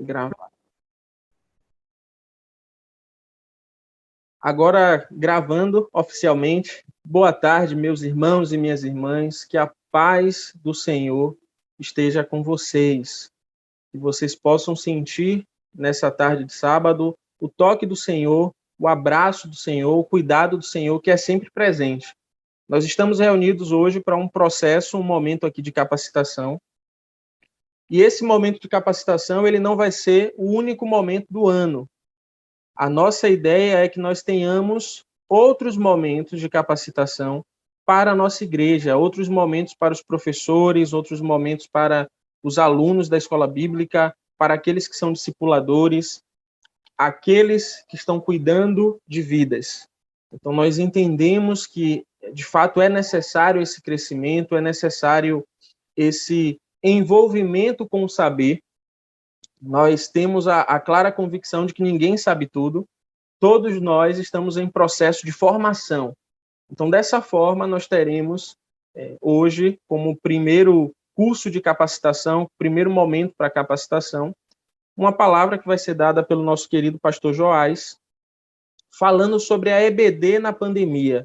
Gravar. Agora, gravando oficialmente. Boa tarde, meus irmãos e minhas irmãs. Que a paz do Senhor esteja com vocês. Que vocês possam sentir, nessa tarde de sábado, o toque do Senhor, o abraço do Senhor, o cuidado do Senhor, que é sempre presente. Nós estamos reunidos hoje para um processo, um momento aqui de capacitação. E esse momento de capacitação, ele não vai ser o único momento do ano. A nossa ideia é que nós tenhamos outros momentos de capacitação para a nossa igreja, outros momentos para os professores, outros momentos para os alunos da escola bíblica, para aqueles que são discipuladores, aqueles que estão cuidando de vidas. Então, nós entendemos que, de fato, é necessário esse crescimento, é necessário esse envolvimento com o saber. Nós temos a clara convicção de que ninguém sabe tudo, todos nós estamos em processo de formação. Então, dessa forma, nós teremos hoje, como primeiro curso de capacitação, primeiro momento para capacitação, uma palavra que vai ser dada pelo nosso querido pastor Joás, falando sobre a EBD na pandemia.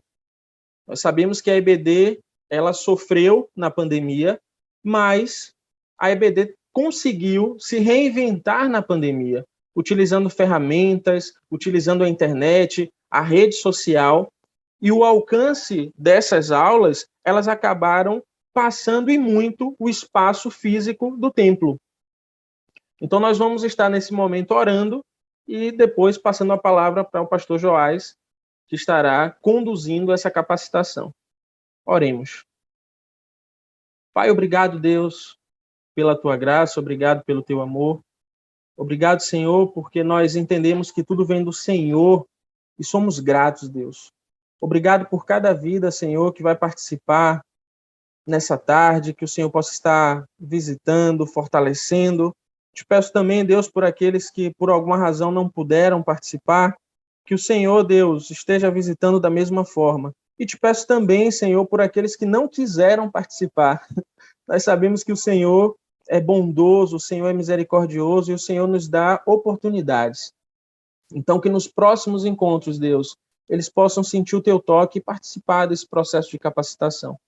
Nós sabemos que a EBD ela sofreu na pandemia, mas a EBD conseguiu se reinventar na pandemia, utilizando ferramentas, utilizando a internet, a rede social, e o alcance dessas aulas, elas acabaram passando e muito o espaço físico do templo. Então nós vamos estar nesse momento orando e depois passando a palavra para o pastor Joás, que estará conduzindo essa capacitação. Oremos. Pai, obrigado, Deus, pela tua graça, obrigado pelo teu amor. Obrigado, Senhor, porque nós entendemos que tudo vem do Senhor e somos gratos, Deus. Obrigado por cada vida, Senhor, que vai participar nessa tarde, que o Senhor possa estar visitando, fortalecendo. Te peço também, Deus, por aqueles que por alguma razão não puderam participar, que o Senhor, Deus, esteja visitando da mesma forma. E te peço também, Senhor, por aqueles que não quiseram participar. Nós sabemos que o Senhor é bondoso, o Senhor é misericordioso e o Senhor nos dá oportunidades. Então, que nos próximos encontros, Deus, eles possam sentir o teu toque e participar desse processo de capacitação.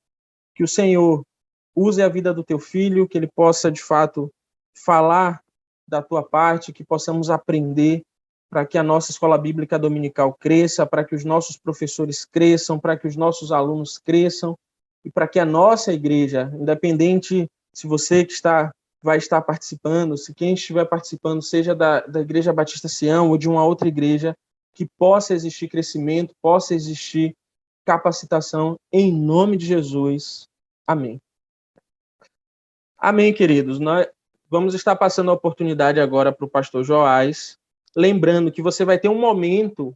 Que o Senhor use a vida do teu filho, que ele possa, de fato, falar da tua parte, que possamos aprender para que a nossa escola bíblica dominical cresça, para que os nossos professores cresçam, para que os nossos alunos cresçam e para que a nossa igreja, independente se você que vai estar participando, se quem estiver participando seja da Igreja Batista Sião ou de uma outra igreja, que possa existir crescimento, possa existir capacitação em nome de Jesus. Amém. Amém, queridos. Nós vamos estar passando a oportunidade agora para o pastor Joás, lembrando que você vai ter um momento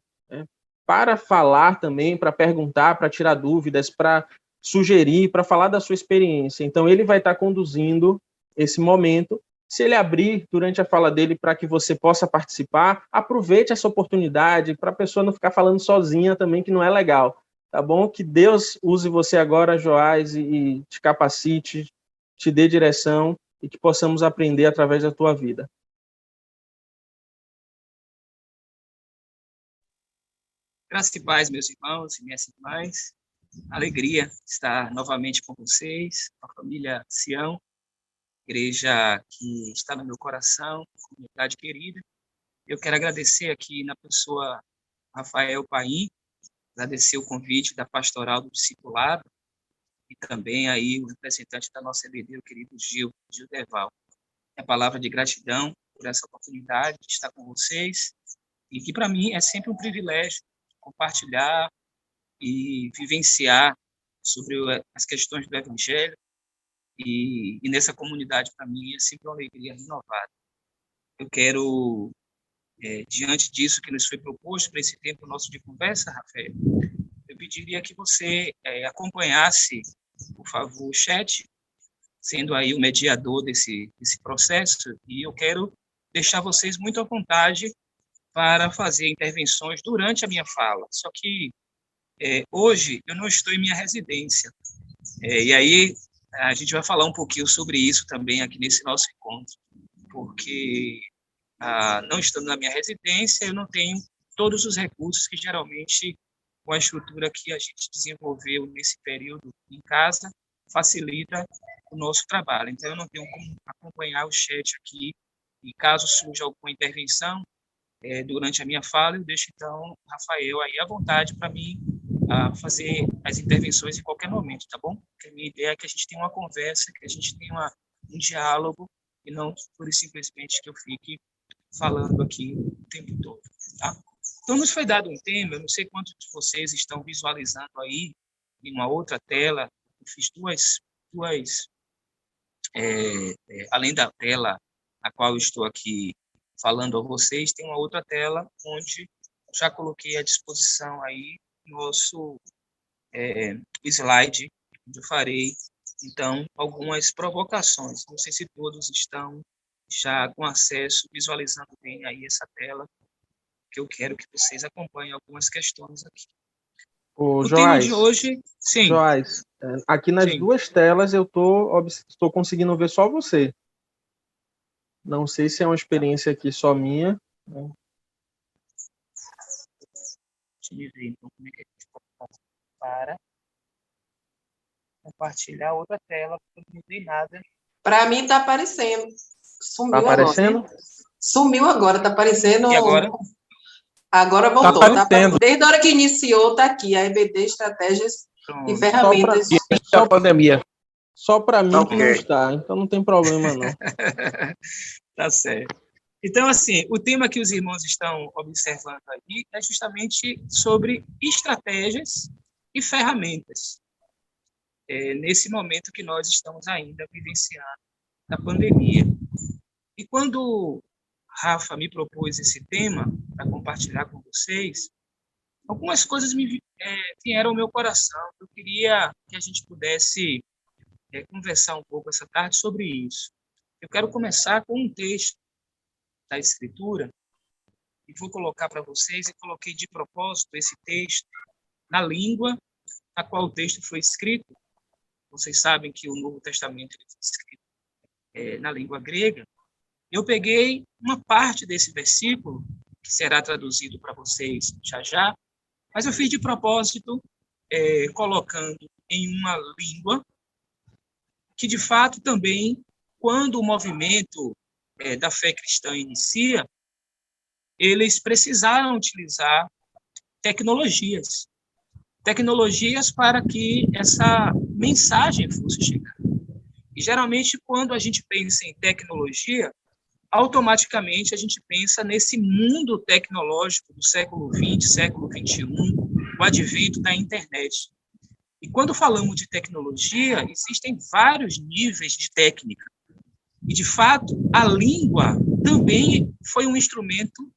para falar também, para perguntar, para tirar dúvidas, para sugerir, para falar da sua experiência. Então, ele vai estar conduzindo esse momento. Se ele abrir durante a fala dele para que você possa participar, aproveite essa oportunidade para a pessoa não ficar falando sozinha também, que não é legal. Tá bom? Que Deus use você agora, Joás, e te capacite, te dê direção e que possamos aprender através da tua vida. Graças e paz, meus irmãos e minhas irmãs. Alegria estar novamente com vocês, com a família Sião, igreja que está no meu coração, comunidade querida. Eu quero agradecer aqui na pessoa Rafael Paim, agradecer o convite da Pastoral do Discipulado e também aí o representante da nossa EBD, o querido Gil Deval. A palavra de gratidão por essa oportunidade de estar com vocês e que para mim é sempre um privilégio compartilhar e vivenciar sobre as questões do Evangelho e nessa comunidade, para mim, é sempre uma alegria renovada. Eu quero, diante disso que nos foi proposto para esse tempo nosso de conversa, Rafael, eu pediria que você acompanhasse, por favor, o chat, sendo aí o mediador desse processo, e eu quero deixar vocês muito à vontade para fazer intervenções durante a minha fala. Só que hoje eu não estou em minha residência. E aí a gente vai falar um pouquinho sobre isso também aqui nesse nosso encontro, porque não estando na minha residência, eu não tenho todos os recursos que geralmente, com a estrutura que a gente desenvolveu nesse período em casa, facilita o nosso trabalho. Então, eu não tenho como acompanhar o chat aqui, e caso surja alguma intervenção durante a minha fala, eu deixo, então, Rafael aí à vontade para mim fazer as intervenções em qualquer momento, tá bom? Porque a minha ideia é que a gente tenha uma conversa, que a gente tenha um diálogo, e não pura e simplesmente que eu fique falando aqui o tempo todo, tá? Então, nos foi dado um tema, eu não sei quantos de vocês estão visualizando aí em uma outra tela. Eu fiz duas além da tela a qual eu estou aqui falando a vocês, tem uma outra tela onde já coloquei à disposição aí nosso slide, onde eu farei, então, algumas provocações. Não sei se todos estão já com acesso, visualizando bem aí essa tela, que eu quero que vocês acompanhem algumas questões aqui. Ô, O tema de hoje, Joás, aqui nas duas telas eu estou conseguindo ver só você. Não sei se é uma experiência aqui só minha. Né? Deixa eu ver, então, como é que a gente pode fazer para compartilhar outra tela, porque eu não vi nada. Para mim está aparecendo. Sumiu aparecendo? Agora. Sumiu agora, está aparecendo. E agora? Agora voltou. Tá aparecendo. Desde a hora que iniciou, está aqui. A EBD, estratégias e ferramentas. Só pandemia. Só para mim que não está, então não tem problema, não. Tá certo. Então, assim, o tema que os irmãos estão observando aí é justamente sobre estratégias e ferramentas. Nesse momento que nós estamos ainda vivenciando da pandemia. E quando Rafa me propôs esse tema para compartilhar com vocês, algumas coisas vieram ao meu coração. Eu queria que a gente pudesse conversar um pouco essa tarde sobre isso. Eu quero começar com um texto da Escritura e vou colocar para vocês, e coloquei de propósito esse texto na língua na qual o texto foi escrito. Vocês sabem que o Novo Testamento foi escrito na língua grega. Eu peguei uma parte desse versículo, que será traduzido para vocês já, mas eu fiz de propósito, colocando em uma língua que, de fato, também, quando o movimento da fé cristã inicia, eles precisaram utilizar tecnologias para que essa mensagem fosse chegar. E, geralmente, quando a gente pensa em tecnologia, automaticamente a gente pensa nesse mundo tecnológico do século XX, século XXI, o advento da internet. E quando falamos de tecnologia, existem vários níveis de técnica. E, de fato, a língua também foi um instrumento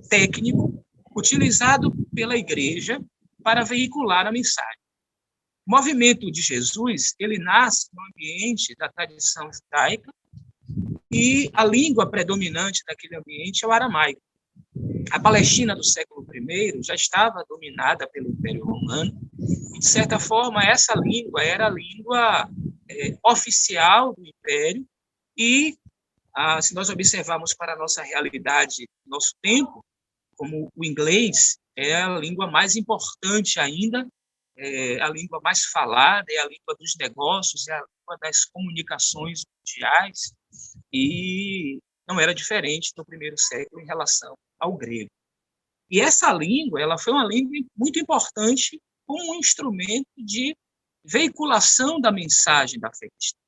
técnico utilizado pela igreja para veicular a mensagem. O movimento de Jesus, ele nasce no ambiente da tradição judaica, e a língua predominante daquele ambiente é o aramaico. A Palestina do século I já estava dominada pelo Império Romano, e, de certa forma, essa língua era a língua oficial do Império, e, se nós observarmos para a nossa realidade, nosso tempo, como o inglês é a língua mais importante ainda, é a língua mais falada, é a língua dos negócios, é a língua das comunicações mundiais, e não era diferente no primeiro século em relação ao grego. E essa língua, ela foi uma língua muito importante como um instrumento de veiculação da mensagem da fé cristã.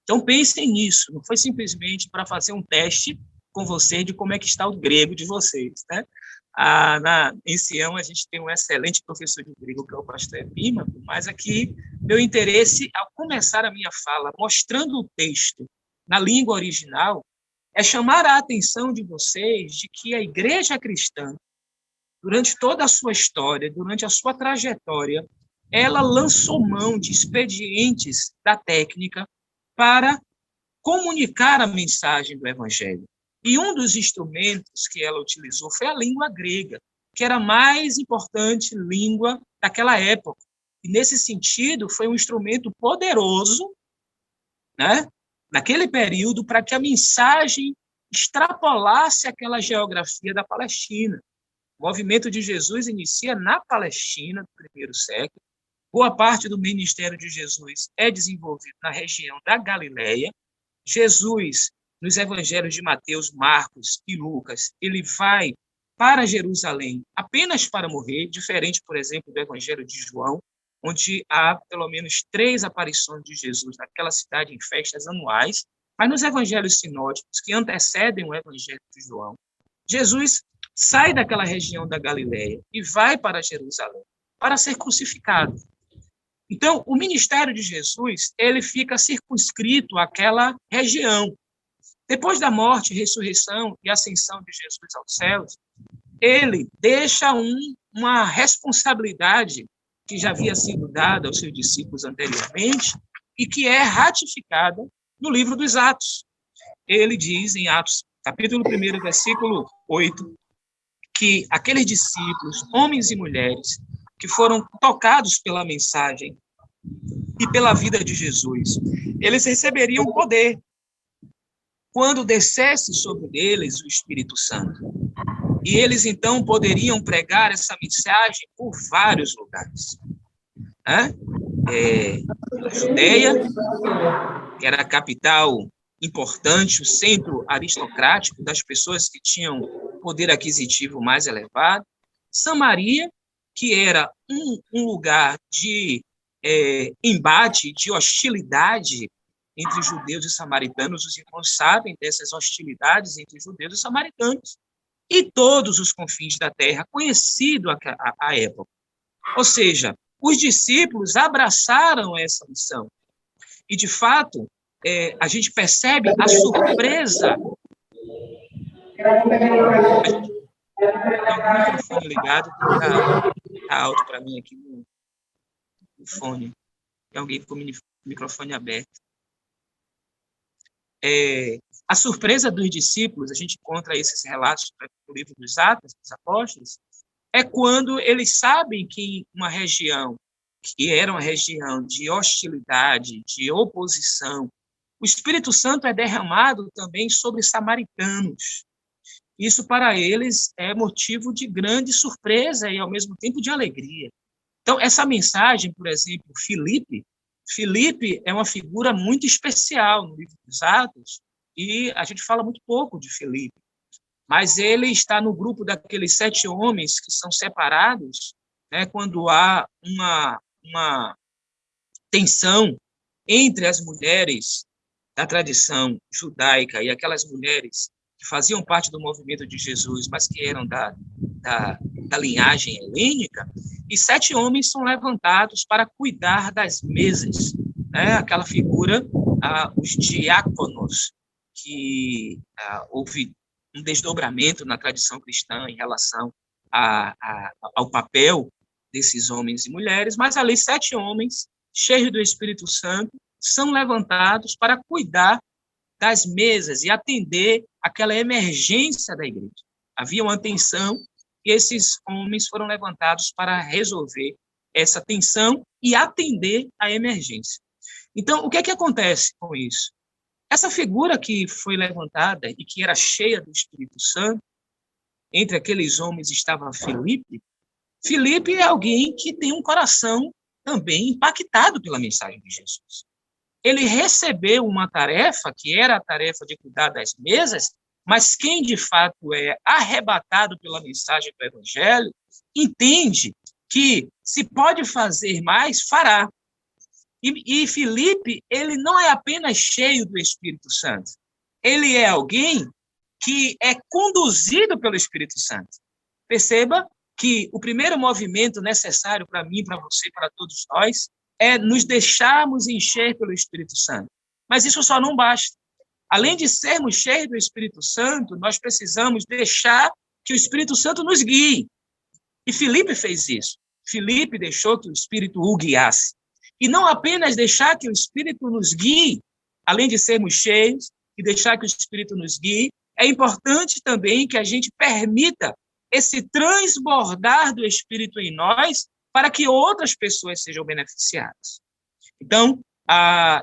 Então, pensem nisso, não foi simplesmente para fazer um teste com vocês de como é que está o grego de vocês, né? Em Sião, a gente tem um excelente professor de grego, que é o pastor Epímaco, mas aqui, meu interesse, ao começar a minha fala, mostrando o texto na língua original, é chamar a atenção de vocês de que a igreja cristã, durante toda a sua história, durante a sua trajetória, ela lançou mão de expedientes da técnica para comunicar a mensagem do Evangelho. E um dos instrumentos que ela utilizou foi a língua grega, que era a mais importante língua daquela época. E, nesse sentido, foi um instrumento poderoso, né, naquele período, para que a mensagem extrapolasse aquela geografia da Palestina. O movimento de Jesus inicia na Palestina, no primeiro século. Boa parte do ministério de Jesus é desenvolvido na região da Galileia. Jesus, nos evangelhos de Mateus, Marcos e Lucas, ele vai para Jerusalém apenas para morrer, diferente, por exemplo, do evangelho de João, onde há pelo menos 3 aparições de Jesus naquela cidade em festas anuais. Mas nos evangelhos sinóticos, que antecedem o evangelho de João, Jesus sai daquela região da Galileia e vai para Jerusalém para ser crucificado. Então, o ministério de Jesus, ele fica circunscrito àquela região. Depois da morte, ressurreição e ascensão de Jesus aos céus, ele deixa uma responsabilidade que já havia sido dada aos seus discípulos anteriormente e que é ratificada no livro dos Atos. Ele diz em Atos, capítulo 1, versículo 8, que aqueles discípulos, homens e mulheres, que foram tocados pela mensagem e pela vida de Jesus, eles receberiam poder quando descesse sobre eles o Espírito Santo. E eles, então, poderiam pregar essa mensagem por vários lugares. A Judeia, que era a capital importante, o centro aristocrático das pessoas que tinham poder aquisitivo mais elevado. Samaria, que era um lugar de embate, de hostilidade entre judeus e samaritanos. Os irmãos sabem dessas hostilidades entre judeus e samaritanos. E todos os confins da terra, conhecido à época. Ou seja, os discípulos abraçaram essa missão. E, de fato, a gente percebe a surpresa. Tem o microfone ligado, está alto para mim aqui no fone. Tem alguém com o microfone aberto. A surpresa dos discípulos, a gente encontra esses relatos no livro dos Atos dos Apóstolos, é quando eles sabem que uma região, que era uma região de hostilidade, de oposição, o Espírito Santo é derramado também sobre samaritanos. Isso, para eles, é motivo de grande surpresa e, ao mesmo tempo, de alegria. Então, essa mensagem, por exemplo, Filipe é uma figura muito especial no livro dos Atos, e a gente fala muito pouco de Filipe, mas ele está no grupo daqueles 7 homens que são separados, né, quando há uma tensão entre as mulheres da tradição judaica e aquelas mulheres que faziam parte do movimento de Jesus, mas que eram da linhagem helênica, e 7 homens são levantados para cuidar das mesas, né? Aquela figura, os diáconos, que houve um desdobramento na tradição cristã em relação ao papel desses homens e mulheres, mas ali 7 homens, cheios do Espírito Santo, são levantados para cuidar das mesas e atender aquela emergência da igreja. Havia uma tensão e esses homens foram levantados para resolver essa tensão e atender a emergência. Então, o que é que acontece com isso? Essa figura que foi levantada e que era cheia do Espírito Santo, entre aqueles homens estava Filipe. Filipe é alguém que tem um coração também impactado pela mensagem de Jesus. Ele recebeu uma tarefa, que era a tarefa de cuidar das mesas, mas quem de fato é arrebatado pela mensagem do Evangelho, entende que se pode fazer mais, fará. E Filipe, ele não é apenas cheio do Espírito Santo, ele é alguém que é conduzido pelo Espírito Santo. Perceba que o primeiro movimento necessário para mim, para você, para todos nós, é nos deixarmos encher pelo Espírito Santo. Mas isso só não basta. Além de sermos cheios do Espírito Santo, nós precisamos deixar que o Espírito Santo nos guie. E Filipe fez isso. Filipe deixou que o Espírito o guiasse. E não apenas deixar que o Espírito nos guie, além de sermos cheios e deixar que o Espírito nos guie, é importante também que a gente permita esse transbordar do Espírito em nós para que outras pessoas sejam beneficiadas. Então,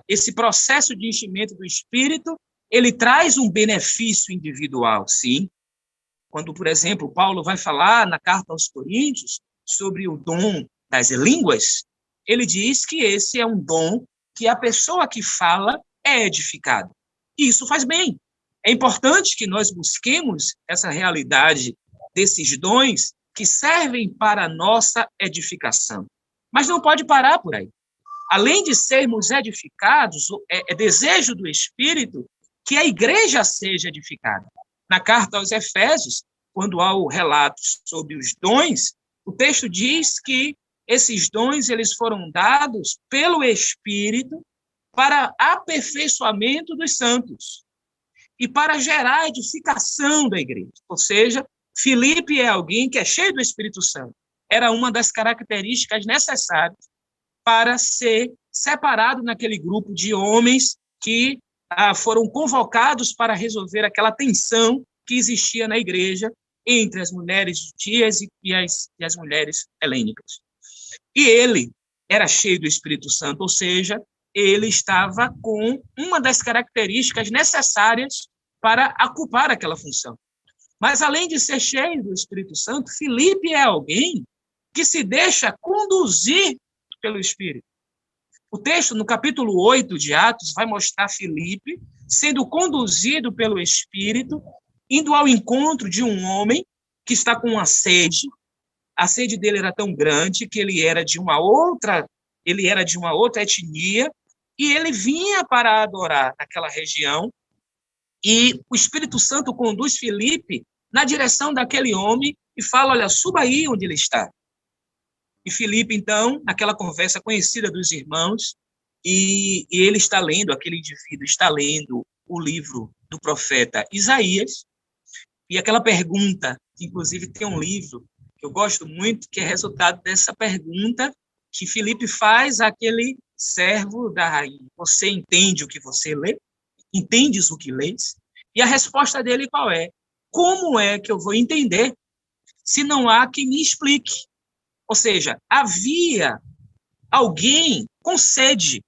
esse processo de enchimento do Espírito ele traz um benefício individual, sim. Quando, por exemplo, Paulo vai falar na carta aos Coríntios sobre o dom das línguas, ele diz que esse é um dom que a pessoa que fala é edificada. E isso faz bem. É importante que nós busquemos essa realidade desses dons que servem para a nossa edificação. Mas não pode parar por aí. Além de sermos edificados, é desejo do Espírito que a igreja seja edificada. Na carta aos Efésios, quando há o relato sobre os dons, o texto diz que esses dons eles foram dados pelo Espírito para aperfeiçoamento dos santos e para gerar edificação da igreja. Ou seja, Filipe é alguém que é cheio do Espírito Santo. Era uma das características necessárias para ser separado naquele grupo de homens que foram convocados para resolver aquela tensão que existia na igreja entre as mulheres judias e as mulheres helênicas. E ele era cheio do Espírito Santo, ou seja, ele estava com uma das características necessárias para ocupar aquela função. Mas, além de ser cheio do Espírito Santo, Filipe é alguém que se deixa conduzir pelo Espírito. O texto, no capítulo 8 de Atos, vai mostrar Filipe sendo conduzido pelo Espírito, indo ao encontro de um homem que está com uma sede. A sede dele era tão grande que ele era de uma outra etnia, e ele vinha para adorar naquela região, e o Espírito Santo conduz Filipe na direção daquele homem e fala, olha, suba aí onde ele está. E Filipe, então, naquela conversa conhecida dos irmãos, e ele está lendo, aquele indivíduo está lendo o livro do profeta Isaías, e aquela pergunta, que inclusive tem um livro que eu gosto muito, que é resultado dessa pergunta que Filipe faz àquele servo da rainha. Você entende o que você lê? Entendes o que lês? E a resposta dele qual é? Como é que eu vou entender se não há quem me explique? Ou seja, havia alguém com sede,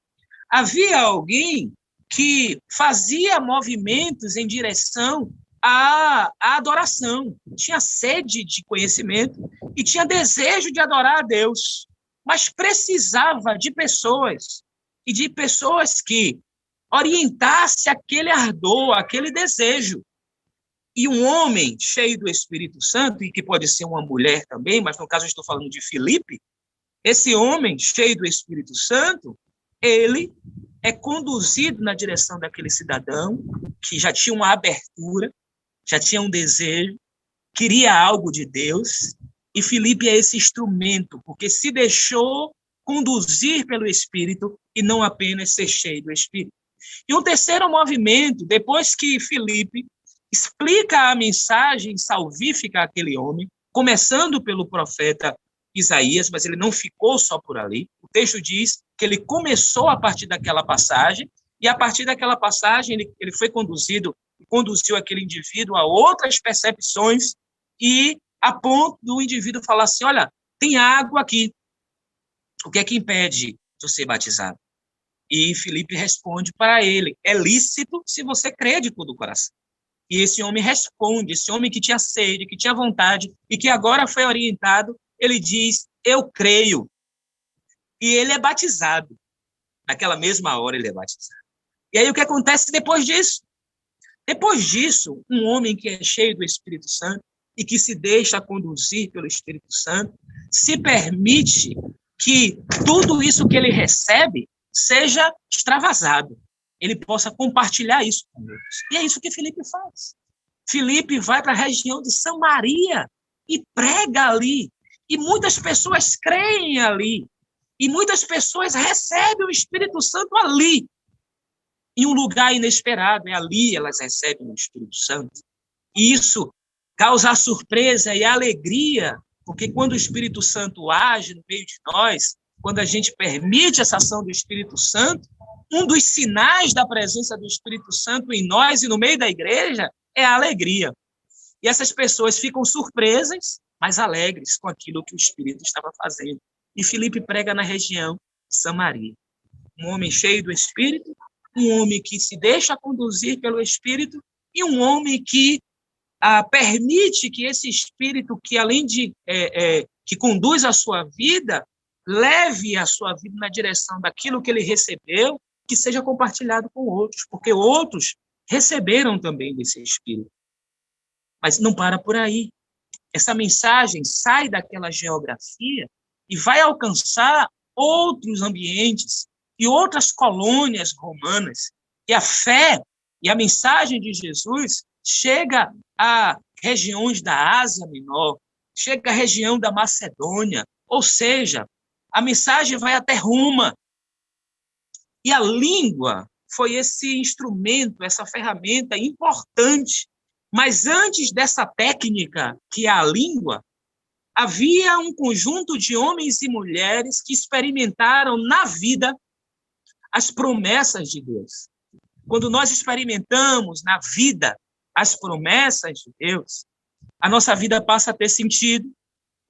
havia alguém que fazia movimentos em direção à adoração, tinha sede de conhecimento e tinha desejo de adorar a Deus, mas precisava de pessoas, e de pessoas que orientassem aquele ardor, aquele desejo. E um homem cheio do Espírito Santo, e que pode ser uma mulher também, mas no caso eu estou falando de Filipe, esse homem cheio do Espírito Santo, ele é conduzido na direção daquele cidadão que já tinha uma abertura, já tinha um desejo, queria algo de Deus, e Filipe é esse instrumento, porque se deixou conduzir pelo Espírito e não apenas ser cheio do Espírito. E um terceiro movimento, depois que Filipe explica a mensagem salvífica àquele homem, começando pelo profeta Isaías, mas ele não ficou só por ali. O texto diz que ele começou a partir daquela passagem, e a partir daquela passagem ele foi conduziu aquele indivíduo a outras percepções, e a ponto do indivíduo falar assim, olha, tem água aqui, o que é que impede de eu ser batizado? E Filipe responde para ele, é lícito se você crê de todo o coração. E esse homem responde, esse homem que tinha sede, que tinha vontade, e que agora foi orientado, ele diz, eu creio. E ele é batizado. Naquela mesma hora ele é batizado. E aí o que acontece depois disso? Depois disso, um homem que é cheio do Espírito Santo e que se deixa conduzir pelo Espírito Santo, se permite que tudo isso que ele recebe seja extravasado. Ele possa compartilhar isso com outros. E é isso que Filipe faz. Filipe vai para a região de Samaria e prega ali. E muitas pessoas creem ali. E muitas pessoas recebem o Espírito Santo ali. Em um lugar inesperado. É ali elas recebem o Espírito Santo. E isso causa a surpresa e a alegria, porque quando o Espírito Santo age no meio de nós, quando a gente permite essa ação do Espírito Santo, um dos sinais da presença do Espírito Santo em nós e no meio da igreja é a alegria. E essas pessoas ficam surpresas, mas alegres com aquilo que o Espírito estava fazendo. E Filipe prega na região de Samaria. Um homem cheio do Espírito, um homem que se deixa conduzir pelo Espírito e um homem que permite que esse Espírito, que além de que conduz a sua vida, leve a sua vida na direção daquilo que ele recebeu, que seja compartilhado com outros, porque outros receberam também desse Espírito. Mas não para por aí. Essa mensagem sai daquela geografia e vai alcançar outros ambientes e outras colônias romanas. E a fé e a mensagem de Jesus chega a regiões da Ásia Menor, chega à região da Macedônia, ou seja, a mensagem vai até Roma. E a língua foi esse instrumento, essa ferramenta importante. Mas antes dessa técnica, que é a língua, havia um conjunto de homens e mulheres que experimentaram na vida as promessas de Deus. Quando nós experimentamos na vida as promessas de Deus, a nossa vida passa a ter sentido.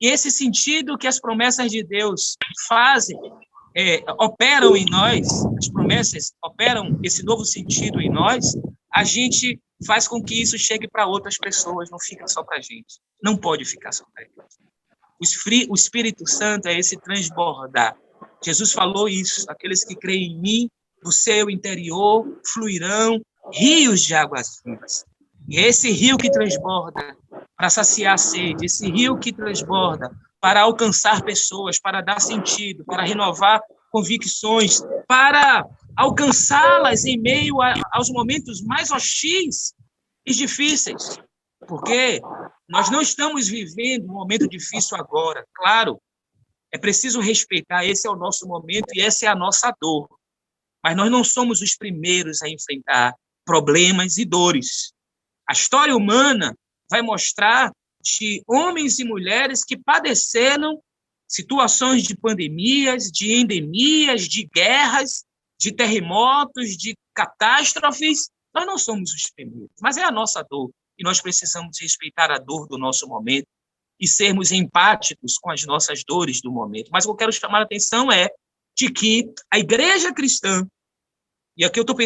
E esse sentido que as promessas de Deus fazem, operam em nós, as promessas operam esse novo sentido em nós, a gente faz com que isso chegue para outras pessoas, não fica só para a gente. Não pode ficar só para a gente. O Espírito Santo é esse transbordar. Jesus falou isso: aqueles que creem em mim, do seu interior fluirão rios de águas vivas. E esse rio que transborda para saciar a sede, esse rio que transborda para alcançar pessoas, para dar sentido, para renovar convicções, para alcançá-las em meio aos momentos mais hostis e difíceis. Porque nós não estamos vivendo um momento difícil agora. Claro, é preciso respeitar, esse é o nosso momento e essa é a nossa dor. Mas nós não somos os primeiros a enfrentar problemas e dores. A história humana vai mostrar de homens e mulheres que padeceram situações de pandemias, de endemias, de guerras, de terremotos, de catástrofes. Nós não somos os primeiros, mas é a nossa dor. E nós precisamos respeitar a dor do nosso momento e sermos empáticos com as nossas dores do momento. Mas o que eu quero chamar a atenção é de que a igreja cristã, e aqui eu estou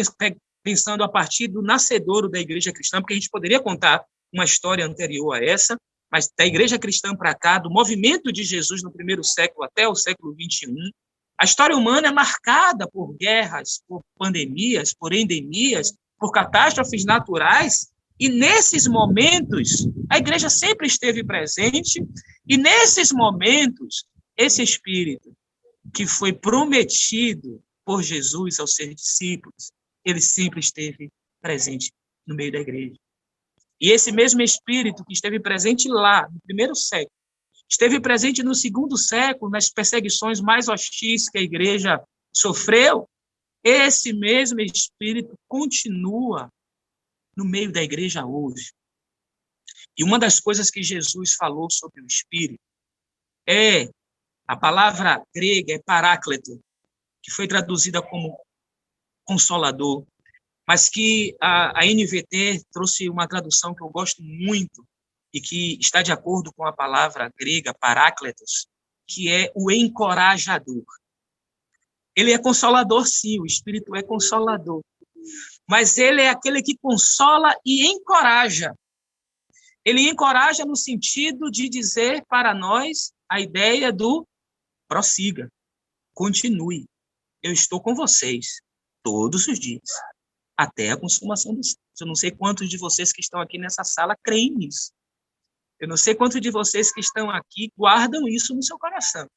pensando a partir do nascedouro da igreja cristã, porque a gente poderia contar uma história anterior a essa, mas da igreja cristã para cá, do movimento de Jesus no primeiro século até o século XXI, a história humana é marcada por guerras, por pandemias, por endemias, por catástrofes naturais, e nesses momentos a igreja sempre esteve presente, e nesses momentos esse Espírito que foi prometido por Jesus aos seus discípulos, ele sempre esteve presente no meio da igreja. E esse mesmo Espírito que esteve presente lá, no primeiro século, esteve presente no segundo século, nas perseguições mais hostis que a igreja sofreu, esse mesmo Espírito continua no meio da igreja hoje. E uma das coisas que Jesus falou sobre o Espírito é a palavra grega, é paráclito, que foi traduzida como consolador, mas que a NVT trouxe uma tradução que eu gosto muito e que está de acordo com a palavra grega, parácletos, que é o encorajador. Ele é consolador, sim, o Espírito é consolador, mas ele é aquele que consola e encoraja. Ele encoraja no sentido de dizer para nós a ideia do prossiga, continue. Eu estou com vocês todos os dias, até a consumação dos séculos. Eu não sei quantos de vocês que estão aqui nessa sala creem nisso. Eu não sei quantos de vocês que estão aqui guardam isso no seu coração.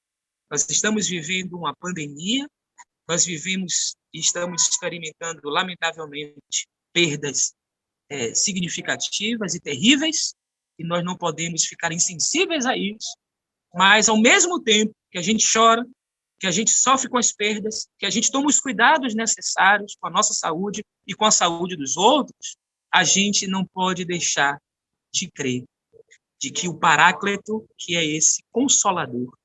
Nós estamos vivendo uma pandemia, nós vivemos e estamos experimentando, lamentavelmente, perdas significativas e terríveis, e nós não podemos ficar insensíveis a isso, mas, ao mesmo tempo que a gente chora, que a gente sofre com as perdas, que a gente toma os cuidados necessários com a nossa saúde e com a saúde dos outros, a gente não pode deixar de crer de que o Paráclito, que é esse consolador,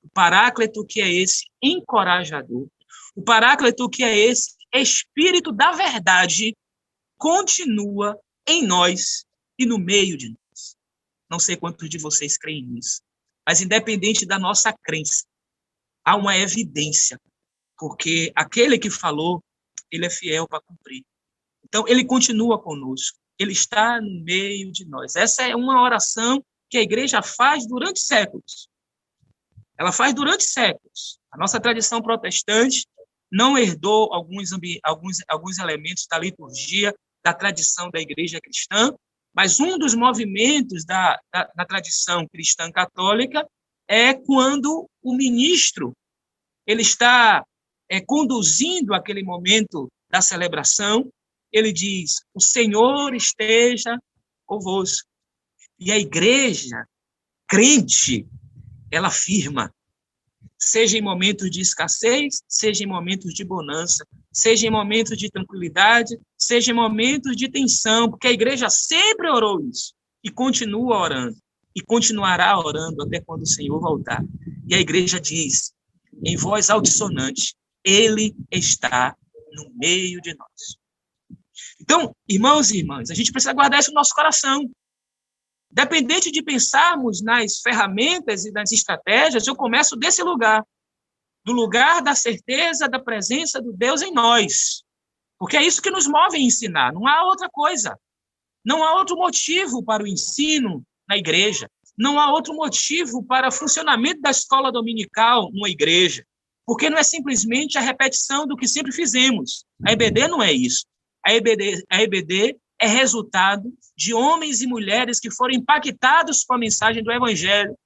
o Paráclito, que é esse encorajador, o Paráclito, que é esse Espírito da verdade, continua em nós e no meio de nós. Não sei quantos de vocês creem nisso, mas independente da nossa crença, há uma evidência, porque aquele que falou ele é fiel para cumprir. Então, ele continua conosco. Ele está no meio de nós. Essa é uma oração que a igreja faz durante séculos. Ela faz durante séculos. A nossa tradição protestante não herdou alguns elementos da liturgia, da tradição da igreja cristã, mas um dos movimentos da tradição cristã católica é quando o ministro ele está conduzindo aquele momento da celebração, ele diz, o Senhor esteja convosco. E a igreja crente, ela afirma, seja em momentos de escassez, seja em momentos de bonança, seja em momentos de tranquilidade, seja em momentos de tensão, porque a igreja sempre orou isso, e continua orando, e continuará orando até quando o Senhor voltar. E a igreja diz, em voz altissonante, ele está no meio de nós. Então, irmãos e irmãs, a gente precisa guardar isso no nosso coração. Dependente de pensarmos nas ferramentas e nas estratégias, eu começo desse lugar, do lugar da certeza da presença do Deus em nós. Porque é isso que nos move a ensinar, não há outra coisa. Não há outro motivo para o ensino na igreja. Não há outro motivo para o funcionamento da escola dominical numa igreja. Porque não é simplesmente a repetição do que sempre fizemos. A EBD não é isso. A EBD é resultado de homens e mulheres que foram impactados com a mensagem do Evangelho.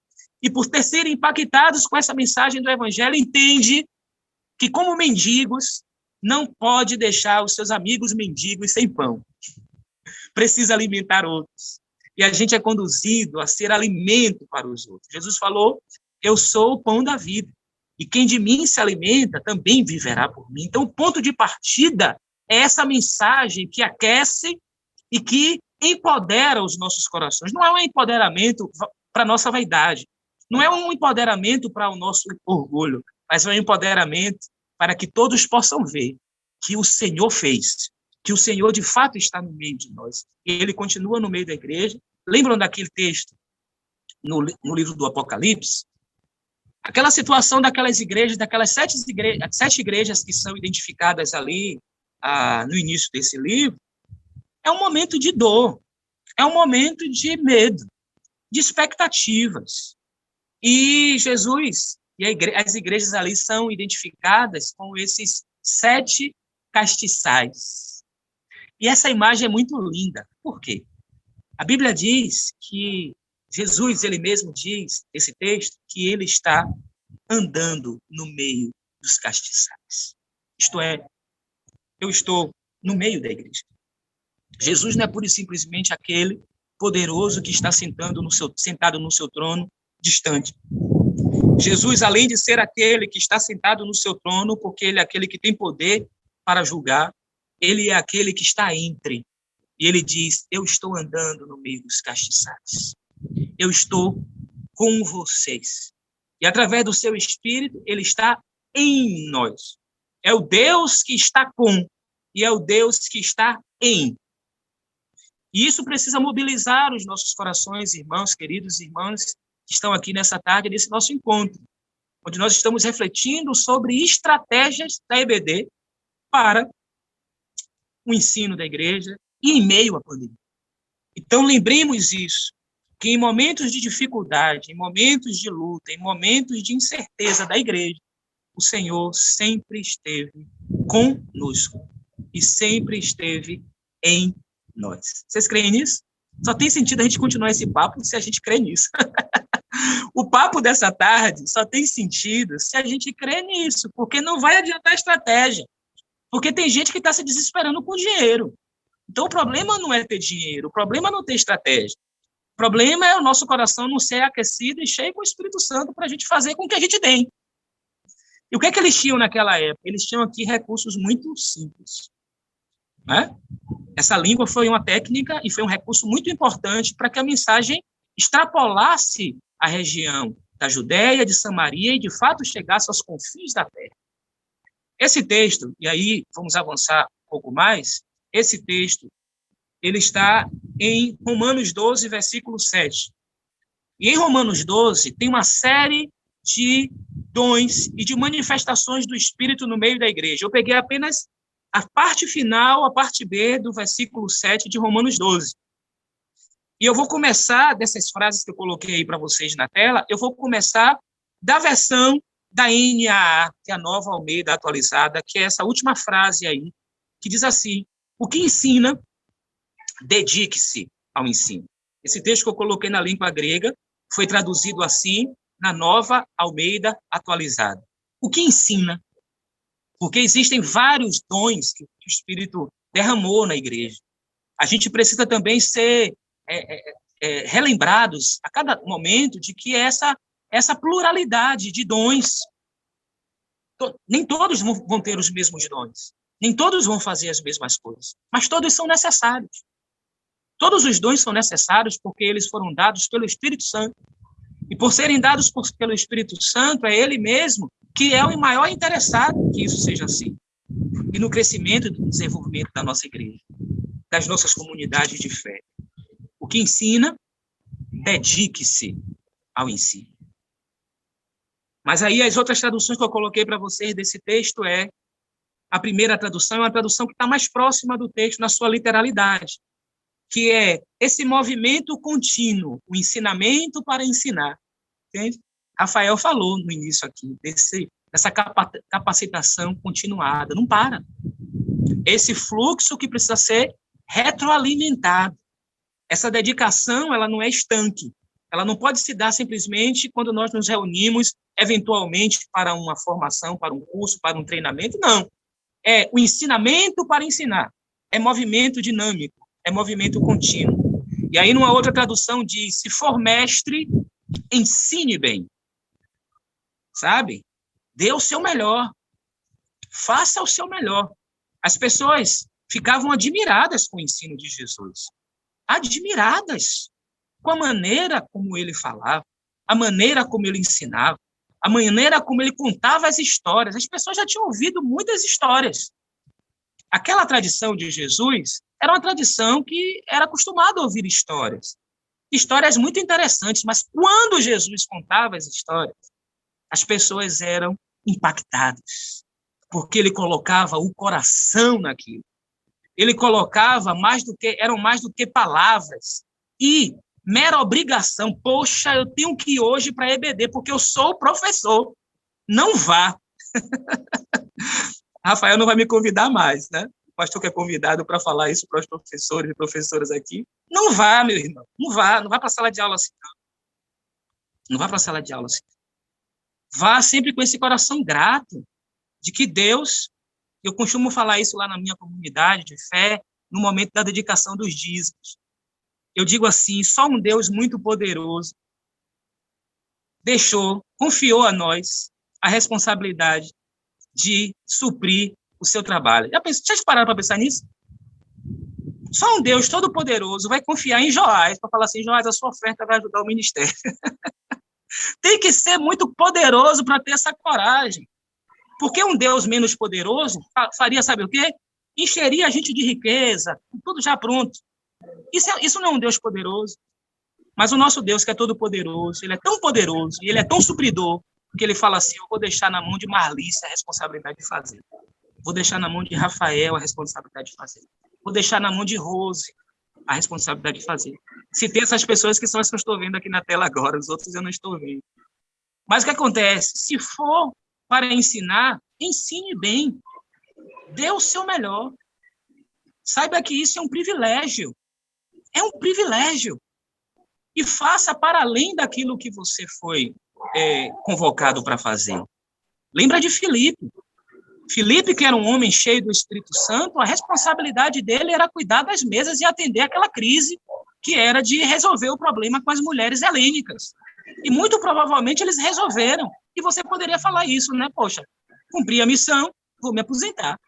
E por ter sido impactados com essa mensagem do Evangelho, entende que, como mendigos, não pode deixar os seus amigos mendigos sem pão. Precisa alimentar outros. E a gente é conduzido a ser alimento para os outros. Jesus falou, eu sou o pão da vida. E quem de mim se alimenta também viverá por mim. Então, o ponto de partida é essa mensagem que aquece e que empodera os nossos corações. Não é um empoderamento para a nossa vaidade. Não é um empoderamento para o nosso orgulho, mas é um empoderamento para que todos possam ver que o Senhor fez, que o Senhor de fato está no meio de nós. E ele continua no meio da igreja. Lembram daquele texto no livro do Apocalipse? Aquela situação daquelas igrejas, daquelas sete igrejas que são identificadas ali no início desse livro, é um momento de dor, é um momento de medo, de expectativas. E Jesus e as igrejas ali são identificadas com esses 7 castiçais. E essa imagem é muito linda. Por quê? A Bíblia diz que Jesus, ele mesmo diz, esse texto, que ele está andando no meio dos castiçais. Isto é, eu estou no meio da igreja. Jesus não é pura e simplesmente aquele poderoso que está sentado no seu trono distante. Jesus, além de ser aquele que está sentado no seu trono, porque ele é aquele que tem poder para julgar, ele é aquele que está entre. E ele diz, eu estou andando no meio dos castiçais. Eu estou com vocês. E através do seu Espírito, ele está em nós. É o Deus que está com, e é o Deus que está em. E isso precisa mobilizar os nossos corações, irmãos, queridos irmãos, que estão aqui nessa tarde, nesse nosso encontro, onde nós estamos refletindo sobre estratégias da EBD para o ensino da igreja e em meio à pandemia. Então, lembremos isso, que em momentos de dificuldade, em momentos de luta, em momentos de incerteza da igreja, o Senhor sempre esteve conosco e sempre esteve em nós. Vocês creem nisso? Só tem sentido a gente continuar esse papo se a gente crê nisso. O papo dessa tarde só tem sentido se a gente crê nisso, porque não vai adiantar estratégia. Porque tem gente que está se desesperando com dinheiro. Então, o problema não é ter dinheiro, o problema é não ter estratégia. O problema é o nosso coração não ser aquecido e cheio com o Espírito Santo para a gente fazer com que a gente tem. E o que é que eles tinham naquela época? Eles tinham aqui recursos muito simples. Né? Essa língua foi uma técnica e foi um recurso muito importante para que a mensagem extrapolasse a região da Judéia, de Samaria e, de fato, chegasse aos confins da terra. Esse texto, e aí vamos avançar um pouco mais, esse texto, ele está em Romanos 12, versículo 7. E em Romanos 12 tem uma série de dons e de manifestações do Espírito no meio da igreja. Eu peguei apenas a parte final, a parte B do versículo 7 de Romanos 12. E eu vou começar dessas frases que eu coloquei aí para vocês na tela, eu vou começar da versão da NAA, que é a Nova Almeida Atualizada, que é essa última frase aí, que diz assim: o que ensina, dedique-se ao ensino. Esse texto que eu coloquei na língua grega foi traduzido assim na Nova Almeida Atualizada. O que ensina? Porque existem vários dons que o Espírito derramou na igreja. A gente precisa também ser relembrados a cada momento de que essa pluralidade de dons, nem todos vão ter os mesmos dons, nem todos vão fazer as mesmas coisas, mas todos são necessários. Todos os dons são necessários porque eles foram dados pelo Espírito Santo. E por serem dados pelo Espírito Santo, é ele mesmo que é o maior interessado que isso seja assim. E no crescimento e no desenvolvimento da nossa igreja, das nossas comunidades de fé. O que ensina, dedique-se ao ensino. Mas aí as outras traduções que eu coloquei para vocês desse texto a primeira tradução é uma tradução que está mais próxima do texto na sua literalidade, que é esse movimento contínuo, o ensinamento para ensinar. Entende? Rafael falou no início aqui, dessa capacitação continuada, não para. Esse fluxo que precisa ser retroalimentado. Essa dedicação, ela não é estanque. Ela não pode se dar simplesmente quando nós nos reunimos, eventualmente, para uma formação, para um curso, para um treinamento. Não. É o ensinamento para ensinar. É movimento dinâmico. É movimento contínuo. E aí, numa outra tradução, diz: se for mestre, ensine bem. Sabe? Dê o seu melhor. Faça o seu melhor. As pessoas ficavam admiradas com o ensino de Jesus. Admiradas com a maneira como ele falava, a maneira como ele ensinava, a maneira como ele contava as histórias. As pessoas já tinham ouvido muitas histórias. Aquela tradição de Jesus era uma tradição que era acostumada a ouvir histórias. Histórias muito interessantes, mas quando Jesus contava as histórias, as pessoas eram impactadas, porque ele colocava o coração naquilo. Ele colocava eram mais do que palavras. E mera obrigação, poxa, eu tenho que ir hoje para a EBD, porque eu sou o professor. Não vá. Rafael não vai me convidar mais, né? O pastor que é convidado para falar isso para os professores e professoras aqui. Não vá, meu irmão. Não vá para a sala de aula assim. Não vá para a sala de aula assim. Vá sempre com esse coração grato de que Deus, eu costumo falar isso lá na minha comunidade de fé, no momento da dedicação dos dízimos. Eu digo assim, só um Deus muito poderoso confiou a nós a responsabilidade de suprir o seu trabalho. Já pararam para pensar nisso? Só um Deus todo-poderoso vai confiar em Joás para falar assim: Joás, a sua oferta vai ajudar o ministério. Tem que ser muito poderoso para ter essa coragem. Porque um Deus menos poderoso faria, sabe o quê? Encheria a gente de riqueza, tudo já pronto. Isso não é um Deus poderoso. Mas o nosso Deus, que é todo poderoso, ele é tão poderoso e ele é tão supridor, que ele fala assim: eu vou deixar na mão de Marlice a responsabilidade de fazer. Vou deixar na mão de Rafael a responsabilidade de fazer. Vou deixar na mão de Rose a responsabilidade de fazer. Se tem essas pessoas que são as que eu estou vendo aqui na tela agora, os outros eu não estou vendo. Mas o que acontece? Se for para ensinar, ensine bem. Dê o seu melhor. Saiba que isso é um privilégio. É um privilégio. E faça para além daquilo que você foi convocado para fazer. Lembra de Filipe. Filipe, que era um homem cheio do Espírito Santo, a responsabilidade dele era cuidar das mesas e atender aquela crise que era de resolver o problema com as mulheres helênicas. E muito provavelmente eles resolveram. E você poderia falar isso, né? Poxa, cumpri a missão, vou me aposentar.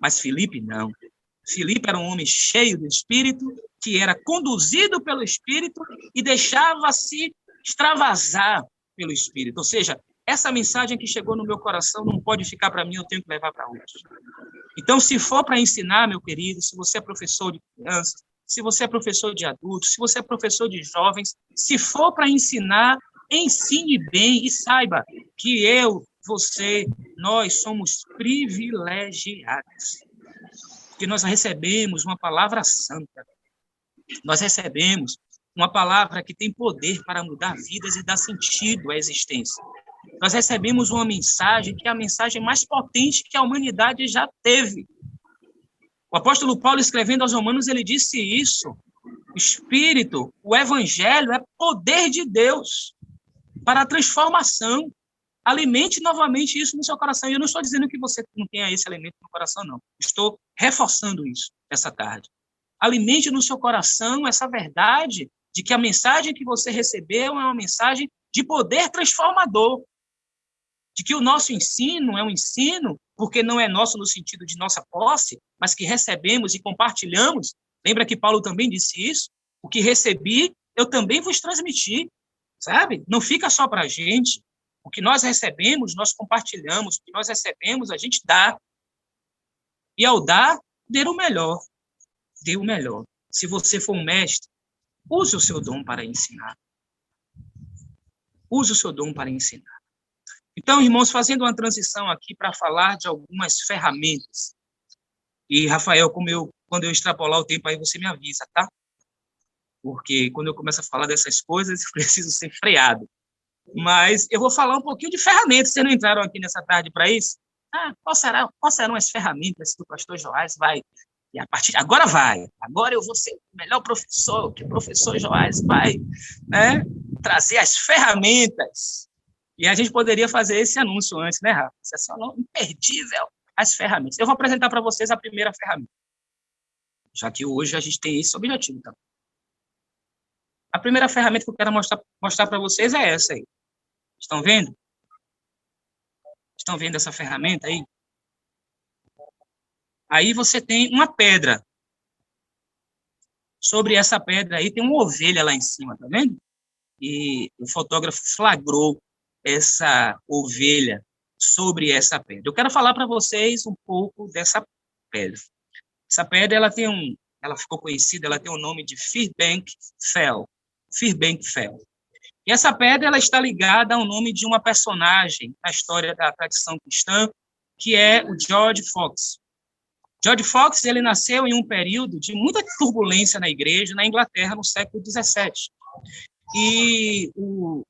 Mas Filipe não. Filipe era um homem cheio do Espírito, que era conduzido pelo Espírito e deixava-se extravasar pelo Espírito. Ou seja, essa mensagem que chegou no meu coração não pode ficar para mim, eu tenho que levar para outros. Então, se for para ensinar, meu querido, se você é professor de crianças, se você é professor de adultos, se você é professor de jovens, se for para ensinar, ensine bem e saiba que eu, você, nós somos privilegiados. que nós recebemos uma palavra santa. Nós recebemos uma palavra que tem poder para mudar vidas e dar sentido à existência. Nós recebemos uma mensagem que é a mensagem mais potente que a humanidade já teve. O apóstolo Paulo, escrevendo aos Romanos, ele disse isso. O Espírito, o Evangelho é poder de Deus para a transformação. Alimente novamente isso no seu coração. E eu não estou dizendo que você não tenha esse alimento no coração, não. Estou reforçando isso essa tarde. Alimente no seu coração essa verdade de que a mensagem que você recebeu é uma mensagem de poder transformador. De que o nosso ensino é um ensino, porque não é nosso no sentido de nossa posse, mas que recebemos e compartilhamos. Lembra que Paulo também disse isso? O que recebi, eu também vos transmiti, sabe? Não fica só para a gente. O que nós recebemos, nós compartilhamos. O que nós recebemos, a gente dá. E ao dar, dê o melhor. Dê o melhor. Se você for um mestre, use o seu dom para ensinar. Use o seu dom para ensinar. Então, irmãos, fazendo uma transição aqui para falar de algumas ferramentas. E, Rafael, quando eu extrapolar o tempo aí, você me avisa, tá? Porque quando eu começo a falar dessas coisas, eu preciso ser freado. Mas eu vou falar um pouquinho de ferramentas. Vocês não entraram aqui nessa tarde para isso? Quais serão as ferramentas que o pastor Joás vai... E a partir de agora vai. Agora eu vou ser o melhor professor, que o professor Joás vai, né, trazer as ferramentas. E a gente poderia fazer esse anúncio antes, né, Rafa? Isso é só imperdível, as ferramentas. Eu vou apresentar para vocês a primeira ferramenta, já que hoje a gente tem esse objetivo também. A primeira ferramenta que eu quero mostrar para vocês é essa aí. Estão vendo? Estão vendo essa ferramenta aí? Aí você tem uma pedra. Sobre essa pedra aí tem uma ovelha lá em cima, tá vendo? E o fotógrafo flagrou essa ovelha sobre essa pedra. Eu quero falar para vocês um pouco dessa pedra. Essa pedra, ela ficou conhecida, ela tem o nome de Firbank Fell. Firbank Fell. E essa pedra, ela está ligada ao nome de uma personagem na história da tradição cristã, que é o George Fox. George Fox, ele nasceu em um período de muita turbulência na igreja, na Inglaterra, no século XVII. E um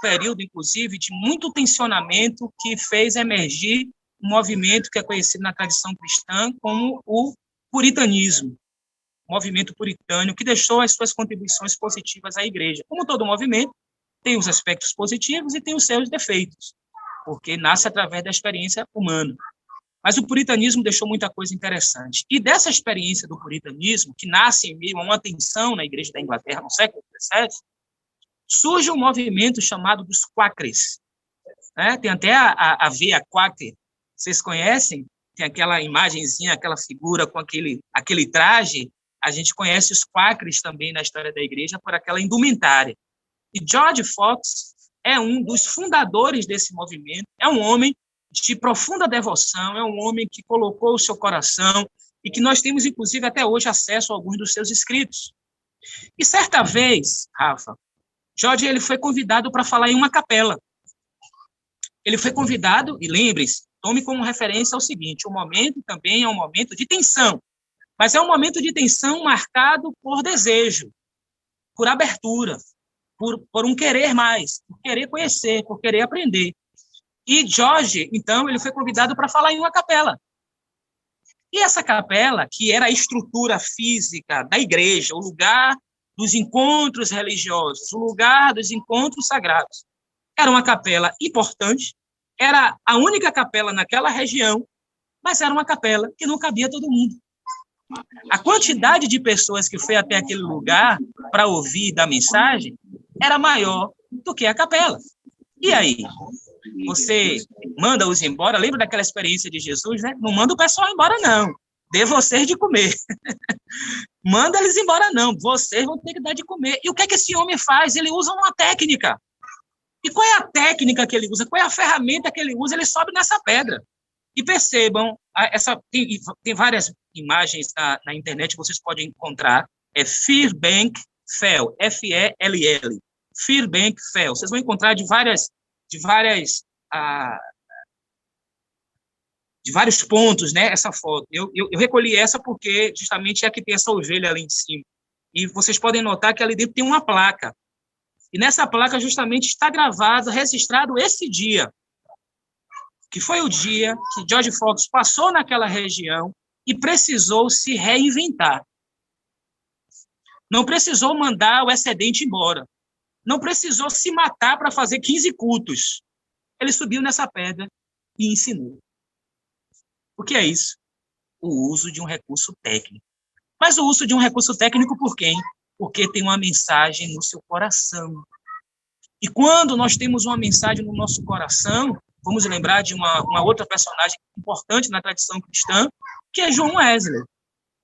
período, inclusive, de muito tensionamento que fez emergir um movimento que é conhecido na tradição cristã como o puritanismo, movimento puritano, que deixou as suas contribuições positivas à igreja. Como todo movimento, tem os aspectos positivos e tem os seus defeitos, porque nasce através da experiência humana. Mas o puritanismo deixou muita coisa interessante. E dessa experiência do puritanismo, que nasce em meio a uma tensão na igreja da Inglaterra no século XVII, surge um movimento chamado dos Quakers. Tem até a veia Quaker. Vocês conhecem? Tem aquela imagenzinha, aquela figura com aquele traje. A gente conhece os Quakers também na história da igreja por aquela indumentária. E George Fox é um dos fundadores desse movimento. É um homem de profunda devoção, é um homem que colocou o seu coração e que nós temos, inclusive, até hoje acesso a alguns dos seus escritos. E certa vez, Rafa, George ele foi convidado para falar em uma capela. Ele foi convidado, e lembre-se, tome como referência o seguinte, o momento também é um momento de tensão, mas é um momento de tensão marcado por desejo, por abertura, por um querer mais, por querer conhecer, por querer aprender. E George, então, ele foi convidado para falar em uma capela. E essa capela, que era a estrutura física da igreja, o lugar dos encontros religiosos, o lugar dos encontros sagrados, era uma capela importante, era a única capela naquela região, mas era uma capela que não cabia todo mundo. A quantidade de pessoas que foi até aquele lugar para ouvir da mensagem era maior do que a capela. E aí? Você manda-os embora, lembra daquela experiência de Jesus, né? Não manda o pessoal embora, não. Dê vocês de comer. Manda eles embora, não. Vocês vão ter que dar de comer. E o que é que esse homem faz? Ele usa uma técnica. E qual é a técnica que ele usa? Qual é a ferramenta que ele usa? Ele sobe nessa pedra. E percebam, tem várias imagens na internet que vocês podem encontrar. É Firbank Fell, F-E-L-L. Firbank Fell. Vocês vão encontrar de várias de vários pontos, né, essa foto. Eu recolhi essa porque justamente é a que tem essa ovelha ali em cima. E vocês podem notar que ali dentro tem uma placa. E nessa placa justamente está gravado, registrado esse dia, que foi o dia que George Fox passou naquela região e precisou se reinventar. Não precisou mandar o excedente embora. Não precisou se matar para fazer 15 cultos. Ele subiu nessa pedra e ensinou. O que é isso? O uso de um recurso técnico. Mas o uso de um recurso técnico por quem? Porque tem uma mensagem no seu coração. E quando nós temos uma mensagem no nosso coração, vamos lembrar de uma outra personagem importante na tradição cristã, que é John Wesley.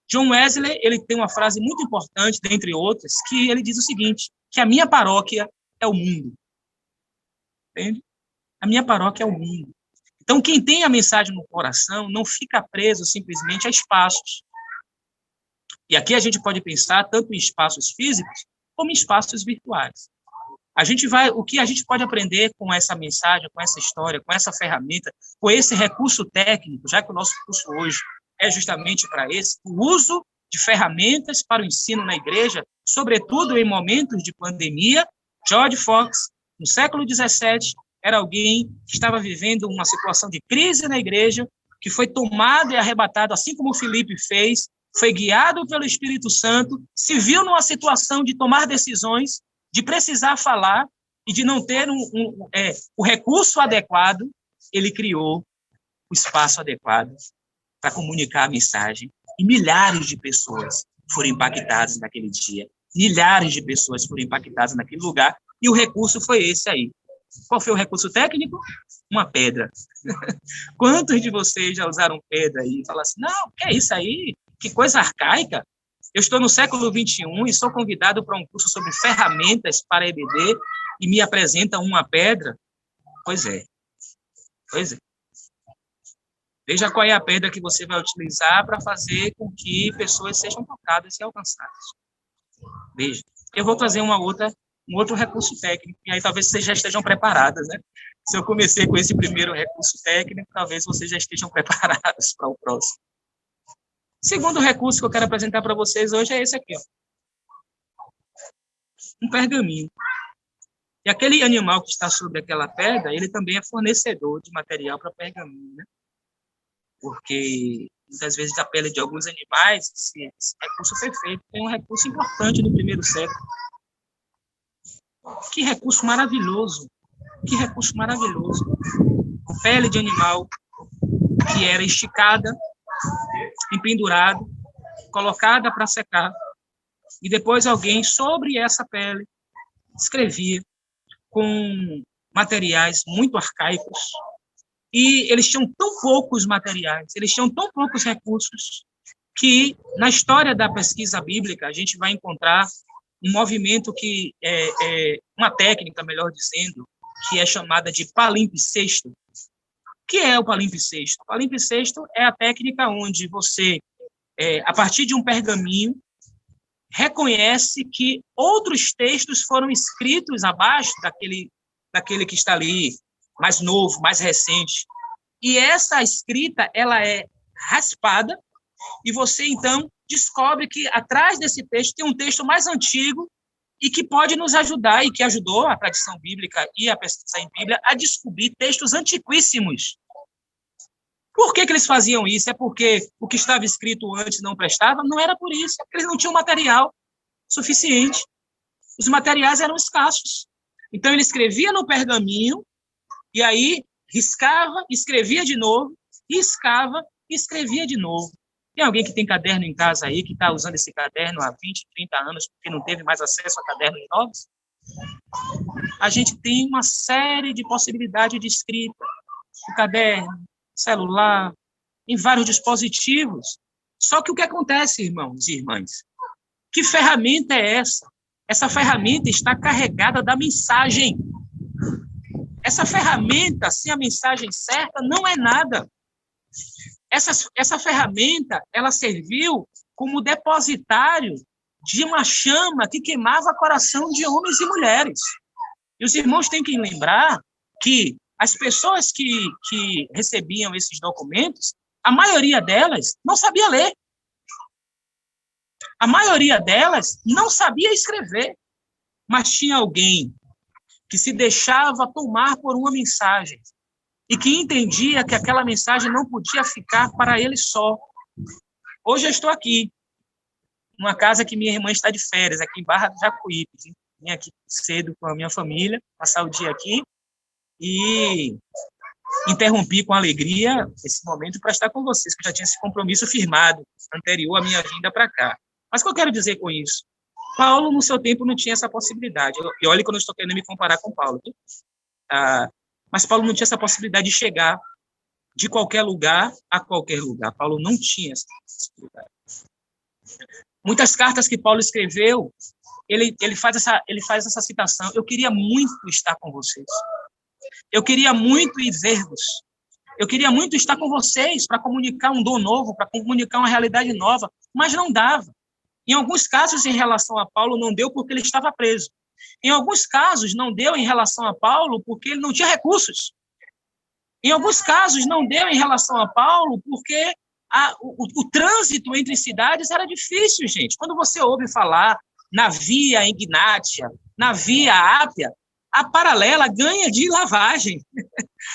John Wesley, ele tem uma frase muito importante, dentre outras, que ele diz o seguinte, que a minha paróquia é o mundo. Entende? A minha paróquia é o mundo. Então, quem tem a mensagem no coração não fica preso simplesmente a espaços. E aqui a gente pode pensar tanto em espaços físicos como em espaços virtuais. O que a gente pode aprender com essa mensagem, com essa história, com essa ferramenta, com esse recurso técnico, já que o nosso curso hoje é justamente para esse, o uso de ferramentas para o ensino na igreja, sobretudo em momentos de pandemia. George Fox, no século XVII, era alguém que estava vivendo uma situação de crise na igreja, que foi tomado e arrebatado, assim como Filipe fez, foi guiado pelo Espírito Santo, se viu numa situação de tomar decisões, de precisar falar e de não ter o recurso adequado. Ele criou o espaço adequado para comunicar a mensagem, e milhares de pessoas foram impactadas naquele dia, milhares de pessoas foram impactadas naquele lugar, e o recurso foi esse aí. Qual foi o recurso técnico? Uma pedra. Quantos de vocês já usaram pedra e falaram assim, não, que é isso aí? Que coisa arcaica. Eu estou no século XXI e sou convidado para um curso sobre ferramentas para EBD e me apresentam uma pedra? Pois é. Pois é. Veja qual é a pedra que você vai utilizar para fazer com que pessoas sejam tocadas e alcançadas. Veja. Eu vou trazer um outro recurso técnico, e aí talvez vocês já estejam preparadas, né? Se eu comecei com esse primeiro recurso técnico, talvez vocês já estejam preparados para o próximo. O segundo recurso que eu quero apresentar para vocês hoje é esse aqui, ó. Um pergaminho. E aquele animal que está sobre aquela pedra, ele também é fornecedor de material para pergaminho, né? Porque muitas vezes a pele de alguns animais, esse recurso foi feito, é um recurso importante no primeiro século. Que recurso maravilhoso! Que recurso maravilhoso! Pele de animal que era esticada, empendurado, colocada para secar, e depois alguém sobre essa pele escrevia com materiais muito arcaicos, e eles tinham tão poucos materiais, eles tinham tão poucos recursos, que na história da pesquisa bíblica a gente vai encontrar um movimento que uma técnica, melhor dizendo, que é chamada de palimpsesto. O que é o palimpsesto? O palimpsesto é a técnica onde você, a partir de um pergaminho, reconhece que outros textos foram escritos abaixo daquele que está ali, mais novo, mais recente. E essa escrita, ela é raspada, e você, então, descobre que atrás desse texto tem um texto mais antigo e que pode nos ajudar, e que ajudou a tradição bíblica e a pesquisa em Bíblia a descobrir textos antiquíssimos. Por que eles faziam isso? É porque o que estava escrito antes não prestava? Não era por isso, é porque eles não tinham material suficiente. Os materiais eram escassos. Então, ele escrevia no pergaminho, e aí riscava, escrevia de novo, riscava e escrevia de novo. Tem alguém que tem caderno em casa aí, que está usando esse caderno há 20, 30 anos, porque não teve mais acesso a cadernos novos? A gente tem uma série de possibilidades de escrita. O caderno, celular, em vários dispositivos. Só que o que acontece, irmãos e irmãs? Que ferramenta é essa? Essa ferramenta está carregada da mensagem. Essa ferramenta, sem a mensagem certa, não é nada. Essa ferramenta, ela serviu como depositário de uma chama que queimava o coração de homens e mulheres. E os irmãos têm que lembrar que as pessoas que recebiam esses documentos, a maioria delas não sabia ler. A maioria delas não sabia escrever, mas tinha alguém que se deixava tomar por uma mensagem e que entendia que aquela mensagem não podia ficar para ele só. Hoje eu estou aqui, numa casa que minha irmã está de férias, aqui em Barra do Jacuípe. Vim aqui cedo com a minha família, passar o dia aqui, e interrompi com alegria esse momento para estar com vocês, que já tinha esse compromisso firmado anterior à minha vinda para cá. Mas o que eu quero dizer com isso? Paulo, no seu tempo, não tinha essa possibilidade. E olha que eu não estou querendo me comparar com Paulo. Mas Paulo não tinha essa possibilidade de chegar de qualquer lugar a qualquer lugar. Paulo não tinha essa possibilidade. Muitas cartas que Paulo escreveu, ele faz essa citação: eu queria muito estar com vocês. Eu queria muito ir ver-vos. Eu queria muito estar com vocês para comunicar um dom novo, para comunicar uma realidade nova, mas não dava. Em alguns casos, em relação a Paulo, não deu porque ele estava preso. Em alguns casos, não deu em relação a Paulo porque ele não tinha recursos. Em alguns casos, não deu em relação a Paulo porque o trânsito entre cidades era difícil, gente. Quando você ouve falar na Via Egnátia, na Via Ápia, a Paralela ganha de lavagem.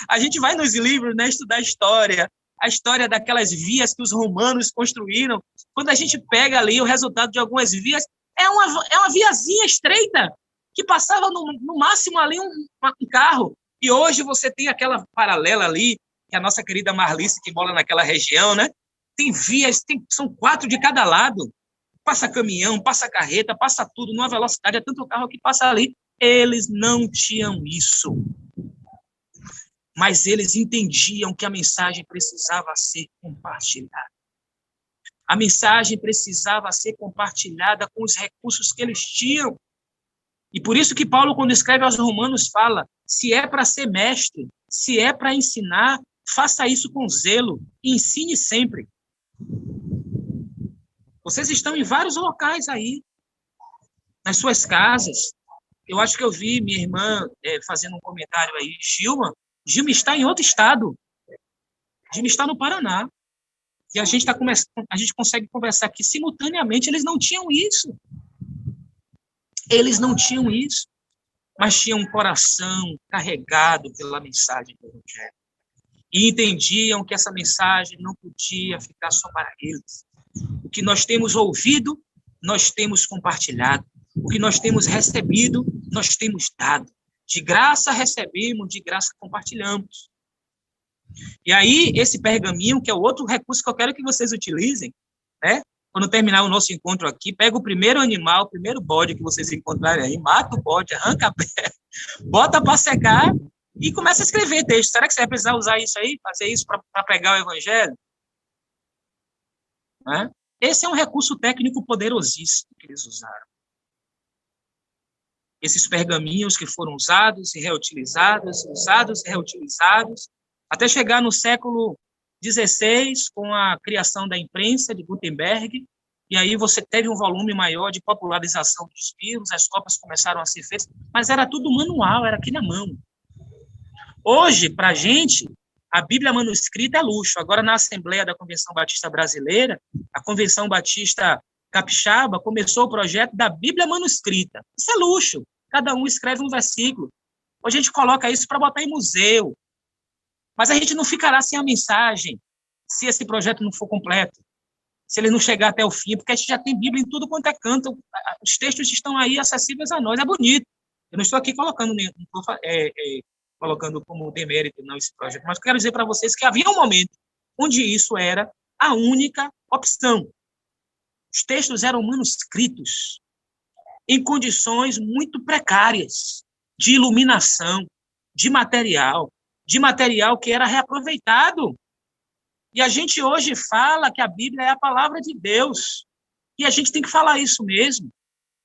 A gente vai nos livros, né, estudar a história daquelas vias que os romanos construíram. Quando a gente pega ali o resultado de algumas vias, é uma viazinha estreita, que passava no máximo ali um carro. E hoje você tem aquela paralela ali, que a nossa querida Marlice, que mora naquela região, né? Tem vias, são 4 de cada lado. Passa caminhão, passa carreta, passa tudo numa velocidade, é tanto carro que passa ali. Eles não tinham isso. Mas eles entendiam que a mensagem precisava ser compartilhada. A mensagem precisava ser compartilhada com os recursos que eles tinham. E por isso que Paulo, quando escreve aos Romanos, fala: se é para ser mestre, se é para ensinar, faça isso com zelo e ensine sempre. Vocês estão em vários locais aí, nas suas casas. Eu acho que eu vi minha irmã fazendo um comentário aí, Gilma está em outro estado. Gilma está no Paraná. E a gente consegue conversar aqui simultaneamente. Eles não tinham isso. Eles não tinham isso. Mas tinham um coração carregado pela mensagem do Evangelho. E entendiam que essa mensagem não podia ficar só para eles. O que nós temos ouvido, nós temos compartilhado. O que nós temos recebido, nós temos dado. De graça recebemos, de graça compartilhamos. E aí, esse pergaminho, que é o outro recurso que eu quero que vocês utilizem, né? Quando terminar o nosso encontro aqui, pega o primeiro animal, o primeiro bode que vocês encontrarem aí, mata o bode, arranca a pele, bota para secar e começa a escrever texto. Será que você vai precisar usar isso aí, fazer isso para pregar o Evangelho? Né? Esse é um recurso técnico poderosíssimo que eles usaram. Esses pergaminhos que foram usados e reutilizados, até chegar no século XVI, com a criação da imprensa de Gutenberg, e aí você teve um volume maior de popularização dos livros, as cópias começaram a ser feitas, mas era tudo manual, era aqui na mão. Hoje, para a gente, a Bíblia manuscrita é luxo. Agora, na Assembleia da Convenção Batista Brasileira, a Convenção Batista Capixaba começou o projeto da Bíblia manuscrita. Isso é luxo. Cada um escreve um versículo. Hoje a gente coloca isso para botar em museu. Mas a gente não ficará sem a mensagem se esse projeto não for completo, se ele não chegar até o fim, porque a gente já tem Bíblia em tudo quanto é canto. Os textos estão aí acessíveis a nós. É bonito. Eu não estou aqui colocando como demérito não esse projeto, mas quero dizer para vocês que havia um momento onde isso era a única opção. Os textos eram manuscritos em condições muito precárias de iluminação, de material que era reaproveitado. E a gente hoje fala que a Bíblia é a palavra de Deus, e a gente tem que falar isso mesmo,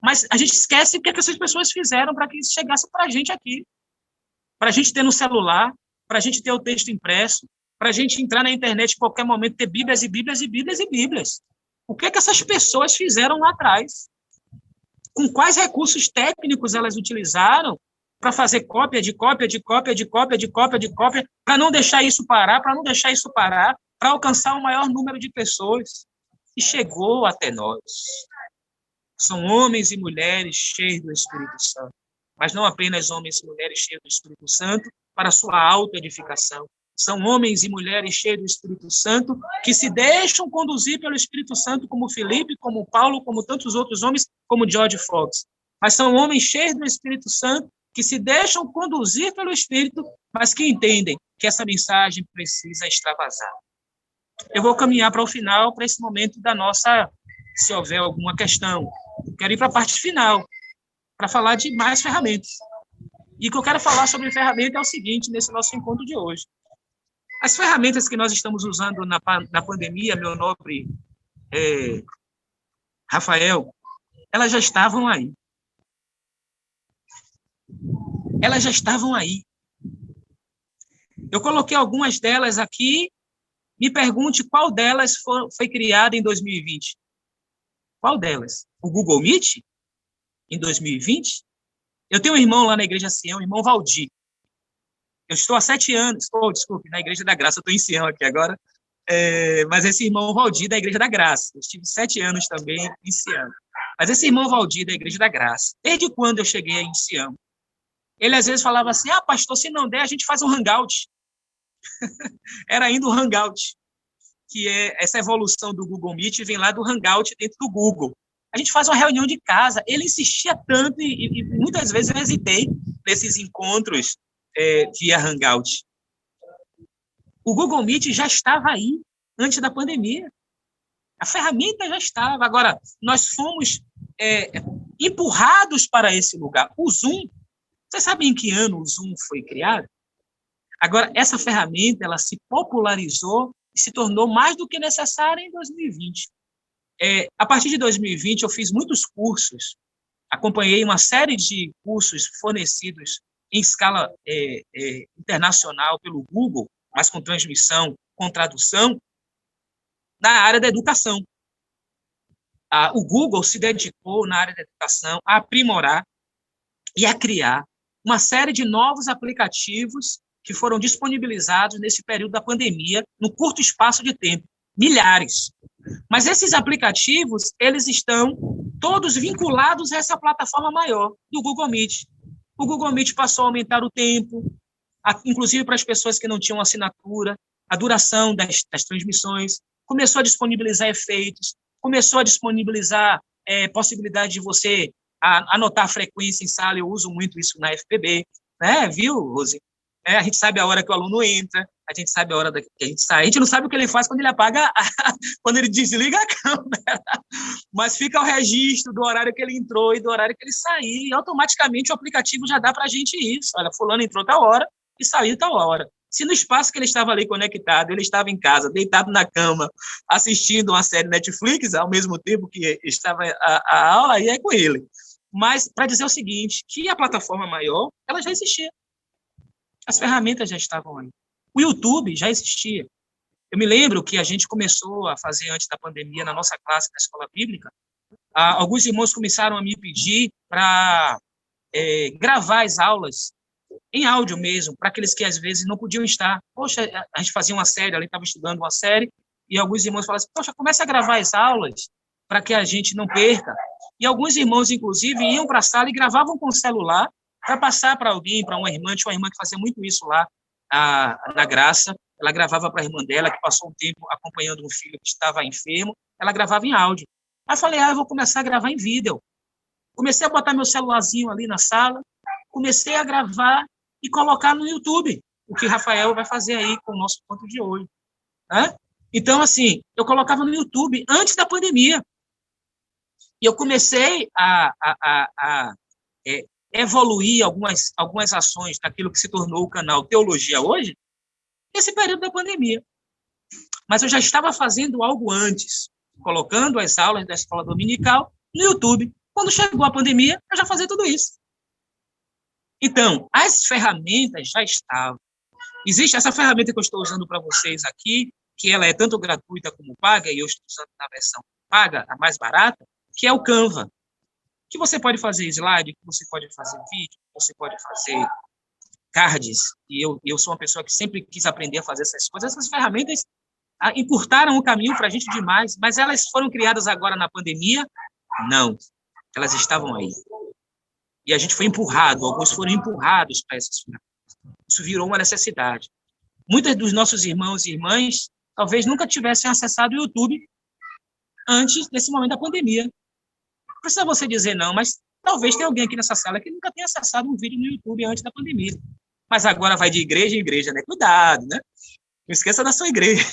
mas a gente esquece o que essas pessoas fizeram para que isso chegasse para a gente aqui, para a gente ter no celular, para a gente ter o texto impresso, para a gente entrar na internet em qualquer momento, ter Bíblias e Bíblias e Bíblias e Bíblias. O que essas pessoas fizeram lá atrás? Com quais recursos técnicos elas utilizaram para fazer cópia de cópia, de cópia, de cópia, de cópia, de cópia, para não deixar isso parar, para alcançar o maior número de pessoas. E chegou até nós. São homens e mulheres cheios do Espírito Santo, mas não apenas homens e mulheres cheios do Espírito Santo para sua autoedificação. São homens e mulheres cheios do Espírito Santo que se deixam conduzir pelo Espírito Santo, como Felipe, como Paulo, como tantos outros homens, como George Fox. Mas são homens cheios do Espírito Santo que se deixam conduzir pelo Espírito, mas que entendem que essa mensagem precisa extravasar. Eu vou caminhar para o final, para esse momento da nossa, se houver alguma questão. Quero ir para a parte final, para falar de mais ferramentas. E o que eu quero falar sobre ferramenta é o seguinte, nesse nosso encontro de hoje. As ferramentas que nós estamos usando na pandemia, meu nobre Rafael, elas já estavam aí. Elas já estavam aí. Eu coloquei algumas delas aqui. Me pergunte qual delas foi criada em 2020. Qual delas? O Google Meet? Em 2020? Eu tenho um irmão lá na Igreja Sião, o irmão Valdir. Eu estou há 7 anos, desculpe, na Igreja da Graça, eu estou em Sião aqui agora, mas esse irmão Valdir da Igreja da Graça. Eu estive 7 anos também em Sião. Mas esse irmão Valdir da Igreja da Graça, desde quando eu cheguei em Sião, ele às vezes falava assim, pastor, se não der, a gente faz um hangout. Era ainda o hangout, que é essa evolução do Google Meet, vem lá do hangout dentro do Google. A gente faz uma reunião de casa. Ele insistia tanto e muitas vezes eu hesitei nesses encontros via hangout. O Google Meet já estava aí antes da pandemia. A ferramenta já estava. Agora, nós fomos empurrados para esse lugar. O Zoom, vocês sabem em que ano o Zoom foi criado? Agora, essa ferramenta ela se popularizou e se tornou mais do que necessária em 2020. A partir de 2020, eu fiz muitos cursos, acompanhei uma série de cursos fornecidos em escala internacional pelo Google, mas com transmissão, com tradução, na área da educação. O Google se dedicou, na área da educação, a aprimorar e a criar uma série de novos aplicativos que foram disponibilizados nesse período da pandemia, no curto espaço de tempo, milhares. Mas esses aplicativos, eles estão todos vinculados a essa plataforma maior, do Google Meet. O Google Meet passou a aumentar o tempo, inclusive para as pessoas que não tinham assinatura, a duração das transmissões, começou a disponibilizar efeitos, começou a disponibilizar possibilidade de você anotar a frequência em sala, eu uso muito isso na FPB, né? Viu, Rose? A gente sabe a hora que o aluno entra, a gente sabe a hora que a gente sai. A gente não sabe o que ele faz quando ele apaga, quando ele desliga a câmera. Mas fica o registro do horário que ele entrou e do horário que ele saiu. E automaticamente o aplicativo já dá para a gente isso. Olha, fulano entrou tal hora e saiu tal hora. Se no espaço que ele estava ali conectado, ele estava em casa, deitado na cama, assistindo uma série Netflix, ao mesmo tempo que estava a aula, aí é com ele. Mas, para dizer o seguinte, que a plataforma maior, ela já existia. As ferramentas já estavam aí. O YouTube já existia. Eu me lembro que a gente começou a fazer antes da pandemia, na nossa classe da escola bíblica, alguns irmãos começaram a me pedir para gravar as aulas em áudio mesmo, para aqueles que às vezes não podiam estar. Poxa, a gente fazia uma série, ali estava estudando uma série, e alguns irmãos falaram assim, poxa, começa a gravar as aulas para que a gente não perca. E alguns irmãos, inclusive, iam para a sala e gravavam com o celular para passar para alguém, para uma irmã. Tinha uma irmã que fazia muito isso lá na Graça. Ela gravava para a irmã dela, que passou um tempo acompanhando um filho que estava enfermo. Ela gravava em áudio. Aí eu falei, eu vou começar a gravar em vídeo. Comecei a botar meu celularzinho ali na sala, comecei a gravar e colocar no YouTube, o que Rafael vai fazer aí com o nosso ponto de hoje. Né? Então, assim, eu colocava no YouTube antes da pandemia. E eu comecei a evoluir algumas ações daquilo que se tornou o canal Teologia Hoje, nesse período da pandemia. Mas eu já estava fazendo algo antes, colocando as aulas da escola dominical no YouTube. Quando chegou a pandemia, eu já fazia tudo isso. Então, as ferramentas já estavam. Existe essa ferramenta que eu estou usando para vocês aqui, que ela é tanto gratuita como paga, e eu estou usando na versão paga, a mais barata, que é o Canva. que você pode fazer slide, que você pode fazer vídeo, que você pode fazer cards, e eu sou uma pessoa que sempre quis aprender a fazer essas coisas. Essas ferramentas encurtaram o caminho para a gente demais, mas elas foram criadas agora na pandemia? Não, elas estavam aí. E a gente foi empurrado, alguns foram empurrados para essas ferramentas. Isso virou uma necessidade. Muitos dos nossos irmãos e irmãs talvez nunca tivessem acessado o YouTube antes desse momento da pandemia. Não precisa você dizer não, mas talvez tenha alguém aqui nessa sala que nunca tenha acessado um vídeo no YouTube antes da pandemia. Mas agora vai de igreja em igreja, né? Cuidado, né? Não esqueça da sua igreja.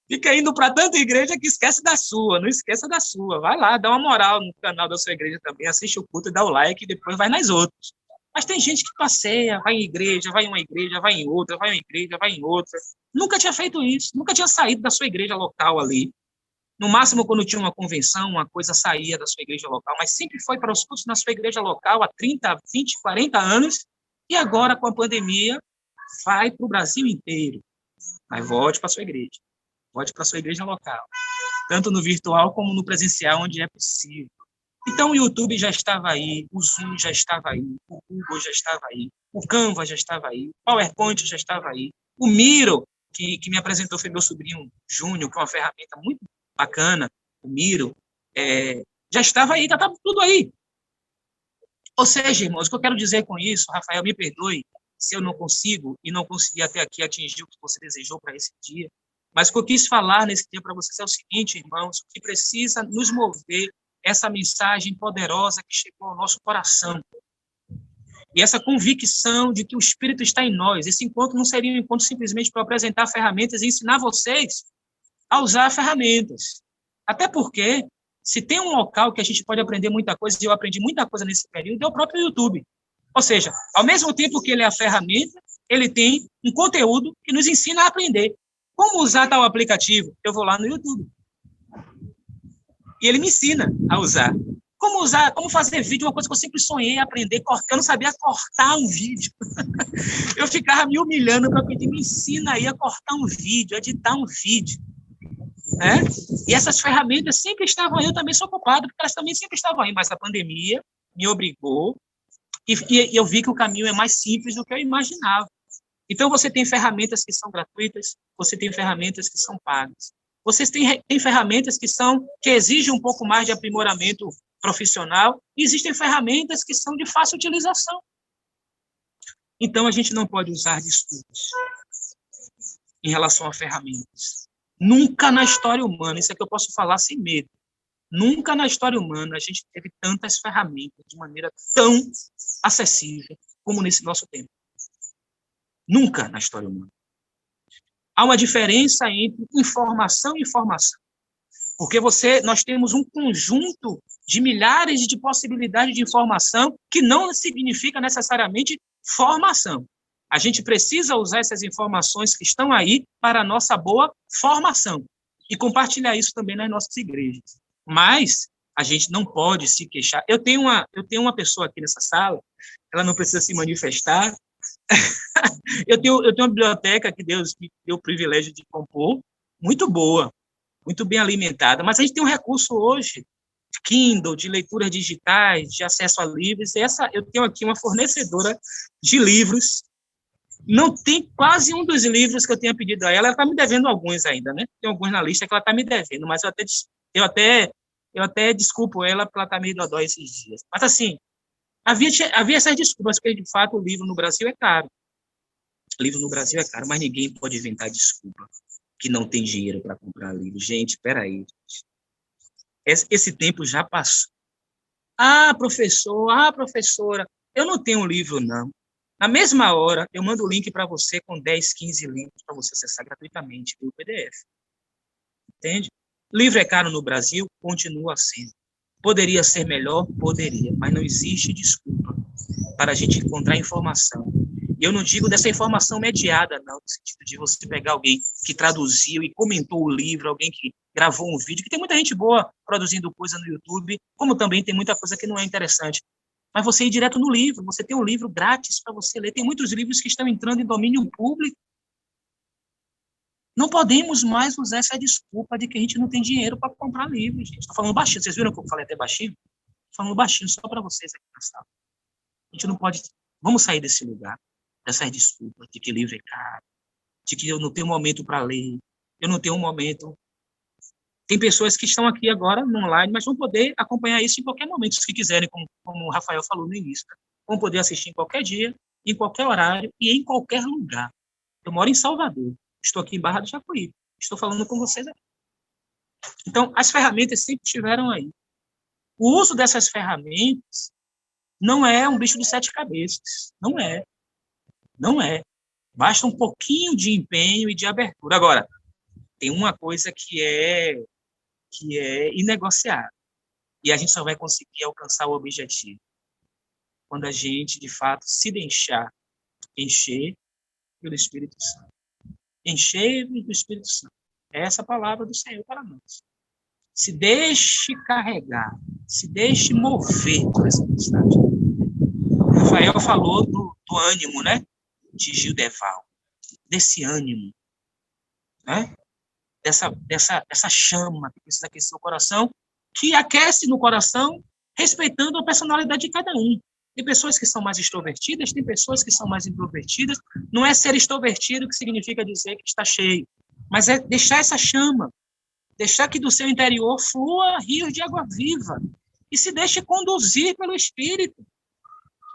Fica indo para tanta igreja que esquece da sua. Não esqueça da sua. Vai lá, dá uma moral no canal da sua igreja também, assiste o culto, dá o like e depois vai nas outras. Mas tem gente que passeia, vai em igreja, vai em uma igreja, vai em outra, vai em uma igreja, vai em outra. Nunca tinha feito isso, nunca tinha saído da sua igreja local ali. No máximo, quando tinha uma convenção, uma coisa saía da sua igreja local, mas sempre foi para os cultos na sua igreja local há 30, 20, 40 anos, e agora, com a pandemia, vai para o Brasil inteiro. Mas volte para a sua igreja, volte para a sua igreja local, tanto no virtual como no presencial, onde é possível. Então, o YouTube já estava aí, o Zoom já estava aí, o Google já estava aí, o Canva já estava aí, o PowerPoint já estava aí, o Miro, que me apresentou foi meu sobrinho Júnior, que é uma ferramenta muito bacana, o Miro, já estava aí, já estava tudo aí. Ou seja, irmãos, o que eu quero dizer com isso, Rafael, me perdoe se eu não consigo e não consegui até aqui atingir o que você desejou para esse dia, mas o que eu quis falar nesse dia para vocês é o seguinte, irmãos, o que precisa nos mover essa mensagem poderosa que chegou ao nosso coração. E essa convicção de que o Espírito está em nós. Esse encontro não seria um encontro simplesmente para apresentar ferramentas e ensinar vocês a usar ferramentas. Até porque, se tem um local que a gente pode aprender muita coisa, e eu aprendi muita coisa nesse período, é o próprio YouTube. Ou seja, ao mesmo tempo que ele é a ferramenta, ele tem um conteúdo que nos ensina a aprender. Como usar tal aplicativo? Eu vou lá no YouTube. E ele me ensina a usar. Como usar, como fazer vídeo, uma coisa que eu sempre sonhei aprender, eu não sabia cortar um vídeo. Eu ficava me humilhando para pedir, me ensina aí a cortar um vídeo, a editar um vídeo. E essas ferramentas sempre estavam aí, eu também sou culpado, porque elas também sempre estavam aí, mas a pandemia me obrigou, e eu vi que o caminho é mais simples do que eu imaginava. Então, você tem ferramentas que são gratuitas, você tem ferramentas que são pagas. Vocês têm ferramentas que exigem um pouco mais de aprimoramento profissional, e existem ferramentas que são de fácil utilização. Então, a gente não pode usar desculpas em relação a ferramentas. Nunca na história humana, isso é que eu posso falar sem medo, nunca na história humana a gente teve tantas ferramentas de maneira tão acessível como nesse nosso tempo. Nunca na história humana. Há uma diferença entre informação e informação. Porque nós temos um conjunto de milhares de possibilidades de informação que não significa necessariamente formação. A gente precisa usar essas informações que estão aí para a nossa boa formação e compartilhar isso também nas nossas igrejas. Mas a gente não pode se queixar. Eu tenho uma pessoa aqui nessa sala, ela não precisa se manifestar. Eu tenho uma biblioteca que Deus me deu o privilégio de compor, muito boa, muito bem alimentada, mas a gente tem um recurso hoje de Kindle, de leituras digitais, de acesso a livros. Eu tenho aqui uma fornecedora de livros. Não tem quase um dos livros que eu tenha pedido a ela está me devendo alguns ainda, né? Tem alguns na lista que ela está me devendo, mas eu até desculpo ela por ela estar meio dodói esses dias. Mas, assim, havia essas desculpas, porque, de fato, o livro no Brasil é caro. O livro no Brasil é caro, mas ninguém pode inventar desculpa que não tem dinheiro para comprar livro. Gente, espera aí. Esse tempo já passou. Professora, eu não tenho livro, não. Na mesma hora, eu mando o link para você com 10, 15 livros para você acessar gratuitamente pelo PDF. Entende? Livro é caro no Brasil, continua sendo. Poderia ser melhor? Poderia, mas não existe desculpa para a gente encontrar informação. E eu não digo dessa informação mediada, não, no sentido de você pegar alguém que traduziu e comentou o livro, alguém que gravou um vídeo, que tem muita gente boa produzindo coisa no YouTube, como também tem muita coisa que não é interessante. Mas você ir direto no livro, você tem um livro grátis para você ler. Tem muitos livros que estão entrando em domínio público. Não podemos mais usar essa desculpa de que a gente não tem dinheiro para comprar livro, gente. Estou falando baixinho. Vocês viram que eu falei até baixinho? falando baixinho só para vocês aqui na sala. A gente não pode... Vamos sair desse lugar, dessas desculpas de que livro é caro, de que eu não tenho momento para ler, eu não tenho um momento... Tem pessoas que estão aqui agora no online, mas vão poder acompanhar isso em qualquer momento, se quiserem, como o Rafael falou no início. Vão poder assistir em qualquer dia, em qualquer horário e em qualquer lugar. Eu moro em Salvador, estou aqui em Barra do Jacuípe, estou falando com vocês aqui. Então, as ferramentas sempre estiveram aí. O uso dessas ferramentas não é um bicho de 7 cabeças. Não é. Não é. Basta um pouquinho de empenho e de abertura. Agora, tem uma coisa que é inegociável. E a gente só vai conseguir alcançar o objetivo quando a gente, de fato, se deixar encher pelo Espírito Santo. Encher do Espírito Santo. É essa a palavra do Senhor para nós. Se deixe carregar, se deixe mover por essa mensagem. O Rafael falou do ânimo, né? De Gildeval. Desse ânimo, né? Dessa chama que precisa aquecer o coração, que aquece no coração, respeitando a personalidade de cada um. Tem pessoas que são mais extrovertidas, tem pessoas que são mais introvertidas. Não é ser extrovertido que significa dizer que está cheio, mas é deixar essa chama, deixar que do seu interior flua rios de água viva e se deixe conduzir pelo Espírito.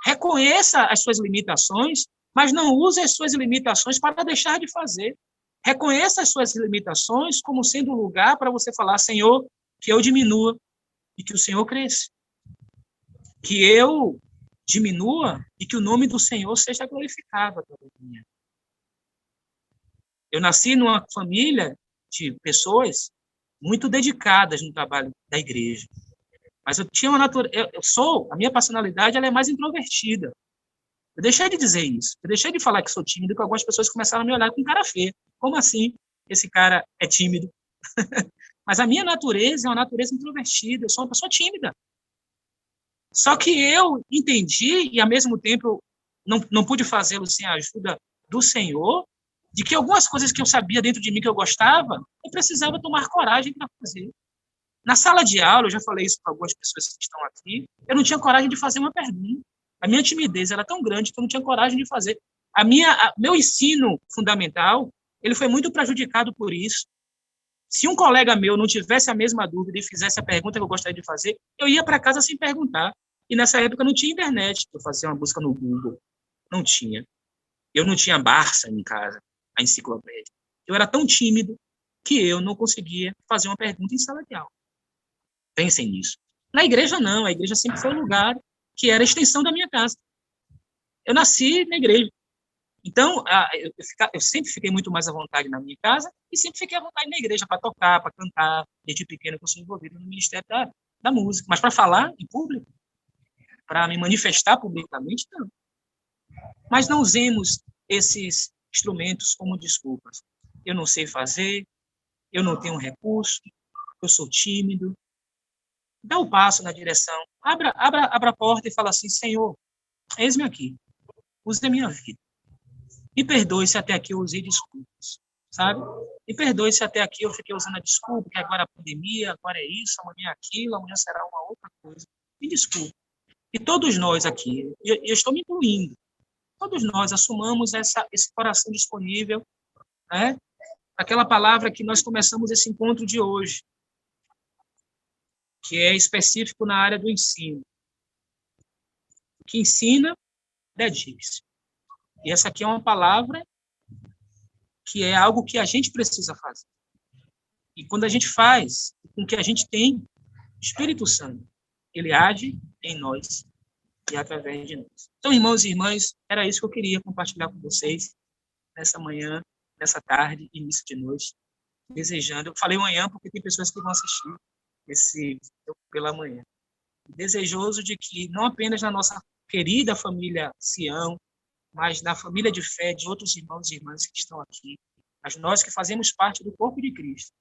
Reconheça as suas limitações, mas não use as suas limitações para deixar de fazer. Reconheça as suas limitações como sendo um lugar para você falar, Senhor, que eu diminua e que o Senhor cresça. Que eu diminua e que o nome do Senhor seja glorificado através de mim. Eu nasci numa família de pessoas muito dedicadas no trabalho da igreja. Mas eu tinha uma natureza... A minha personalidade ela é mais introvertida. Eu deixei de dizer isso. Eu deixei de falar que sou tímido, porque algumas pessoas começaram a me olhar com cara feia. Como assim? Esse cara é tímido. Mas a minha natureza é uma natureza introvertida. Eu sou uma pessoa tímida. Só que eu entendi, e ao mesmo tempo não pude fazê-lo sem a ajuda do Senhor, de que algumas coisas que eu sabia dentro de mim que eu gostava, eu precisava tomar coragem para fazer. Na sala de aula, eu já falei isso para algumas pessoas que estão aqui, eu não tinha coragem de fazer uma pergunta. A minha timidez era tão grande que eu não tinha coragem de fazer. Meu ensino fundamental, ele foi muito prejudicado por isso. Se um colega meu não tivesse a mesma dúvida e fizesse a pergunta que eu gostaria de fazer, eu ia para casa sem perguntar. E nessa época não tinha internet para fazer uma busca no Google. Não tinha. Eu não tinha Barça em casa, a enciclopédia. Eu era tão tímido que eu não conseguia fazer uma pergunta em sala de aula. Pensem nisso. Na igreja, não. A igreja sempre foi um lugar que era a extensão da minha casa. Eu nasci na igreja. Então, eu sempre fiquei muito mais à vontade na minha casa e sempre fiquei à vontade na igreja para tocar, para cantar. Desde pequeno que eu sou envolvido no ministério da música. Mas para falar em público, para me manifestar publicamente, não. Mas não usemos esses instrumentos como desculpas. Eu não sei fazer, eu não tenho recurso, eu sou tímido. Dá o passo na direção, abra a porta e fala assim, Senhor, eis-me aqui, use a minha vida. Me perdoe se até aqui eu usei desculpas, sabe? Me perdoe se até aqui eu fiquei usando a desculpa, que agora é a pandemia, agora é isso, amanhã é aquilo, amanhã será uma outra coisa. Me desculpe. E todos nós aqui, eu estou me incluindo, todos nós assumamos esse coração disponível, né? Aquela palavra que nós começamos esse encontro de hoje, que é específico na área do ensino. O que ensina, dedique-se. E essa aqui é uma palavra que é algo que a gente precisa fazer. E quando a gente faz, com o que a gente tem, o Espírito Santo, ele age em nós e através de nós. Então, irmãos e irmãs, era isso que eu queria compartilhar com vocês nessa manhã, nessa tarde, início de noite, desejando. Eu falei manhã porque tem pessoas que vão assistir esse pela manhã. Desejoso de que, não apenas na nossa querida família Sião, mas na família de fé de outros irmãos e irmãs que estão aqui, mas nós que fazemos parte do corpo de Cristo,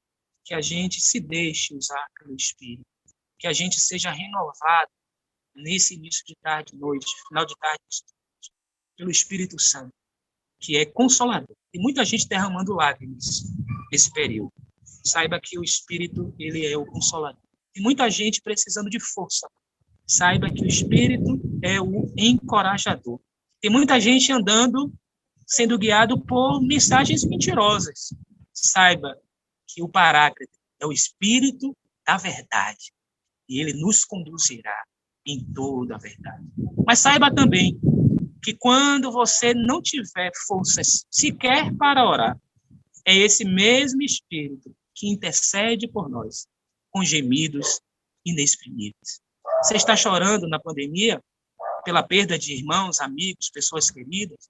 que a gente se deixe usar pelo Espírito, que a gente seja renovado nesse início de tarde, noite, final de tarde, pelo Espírito Santo, que é consolador. E muita gente derramando lágrimas nesse período. Saiba que o Espírito, ele é o consolador. E muita gente precisando de força saiba que o Espírito é o encorajador. Tem muita gente andando, sendo guiado por mensagens mentirosas. Saiba que o Paráclito é o Espírito da verdade, e ele nos conduzirá em toda a verdade. Mas saiba também que quando você não tiver forças sequer para orar, é esse mesmo Espírito que intercede por nós, com gemidos inexprimíveis. Você está chorando na pandemia pela perda de irmãos, amigos, pessoas queridas?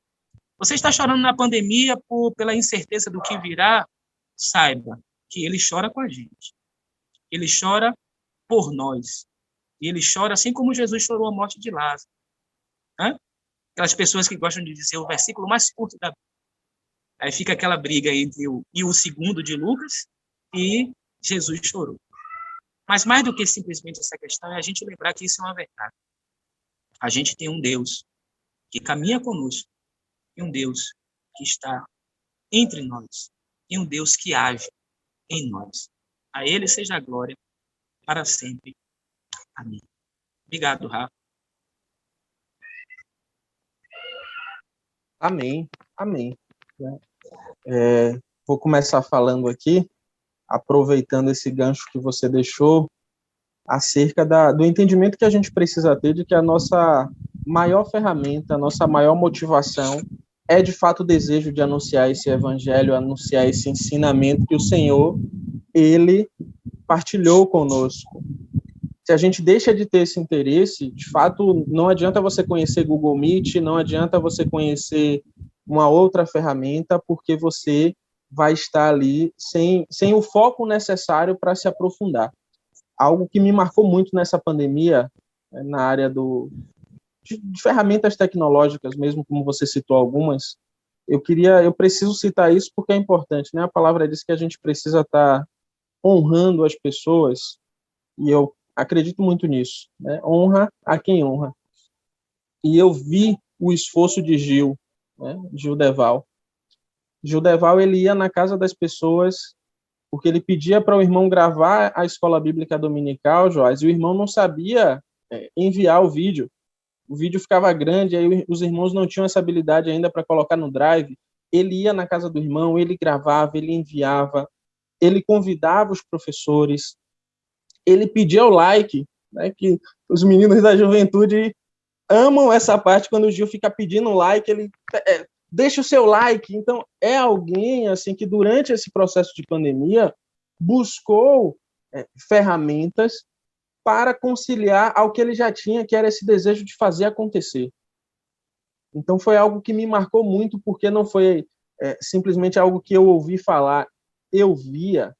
Você está chorando na pandemia pela incerteza do que virá? Saiba que ele chora com a gente. Ele chora por nós. E ele chora assim como Jesus chorou a morte de Lázaro. Aquelas pessoas que gostam de dizer o versículo mais curto da Bíblia. Aí fica aquela briga entre o segundo de Lucas e Jesus chorou. Mas mais do que simplesmente essa questão, é a gente lembrar que isso é uma verdade. A gente tem um Deus que caminha conosco, e um Deus que está entre nós, e um Deus que age em nós. A Ele seja a glória para sempre. Amém. Obrigado, Rafa. Amém, amém. Vou começar falando aqui, aproveitando esse gancho que você deixou, acerca do entendimento que a gente precisa ter de que a nossa maior ferramenta, a nossa maior motivação é, de fato, o desejo de anunciar esse evangelho, anunciar esse ensinamento que o Senhor, Ele partilhou conosco. Se a gente deixa de ter esse interesse, de fato, não adianta você conhecer Google Meet, não adianta você conhecer uma outra ferramenta, porque você vai estar ali sem o foco necessário para se aprofundar. Algo que me marcou muito nessa pandemia, na área de ferramentas tecnológicas, mesmo como você citou algumas, eu preciso citar isso porque é importante, né? A palavra diz que a gente precisa estar honrando as pessoas, e eu acredito muito nisso, né? Honra a quem honra. E eu vi o esforço de Gil, né? Gil Deval. Gil Deval, ele ia na casa das pessoas porque ele pedia para o irmão gravar a escola bíblica dominical, Joás, e o irmão não sabia enviar o vídeo ficava grande, aí os irmãos não tinham essa habilidade ainda para colocar no drive. Ele ia na casa do irmão, ele gravava, ele enviava, ele convidava os professores, ele pedia o like, né, que os meninos da juventude amam essa parte, quando o Gil fica pedindo like, ele deixa o seu like. Então, é alguém assim que durante esse processo de pandemia buscou ferramentas para conciliar ao que ele já tinha, que era esse desejo de fazer acontecer. Então, foi algo que me marcou muito, porque não foi simplesmente algo que eu ouvi falar, eu via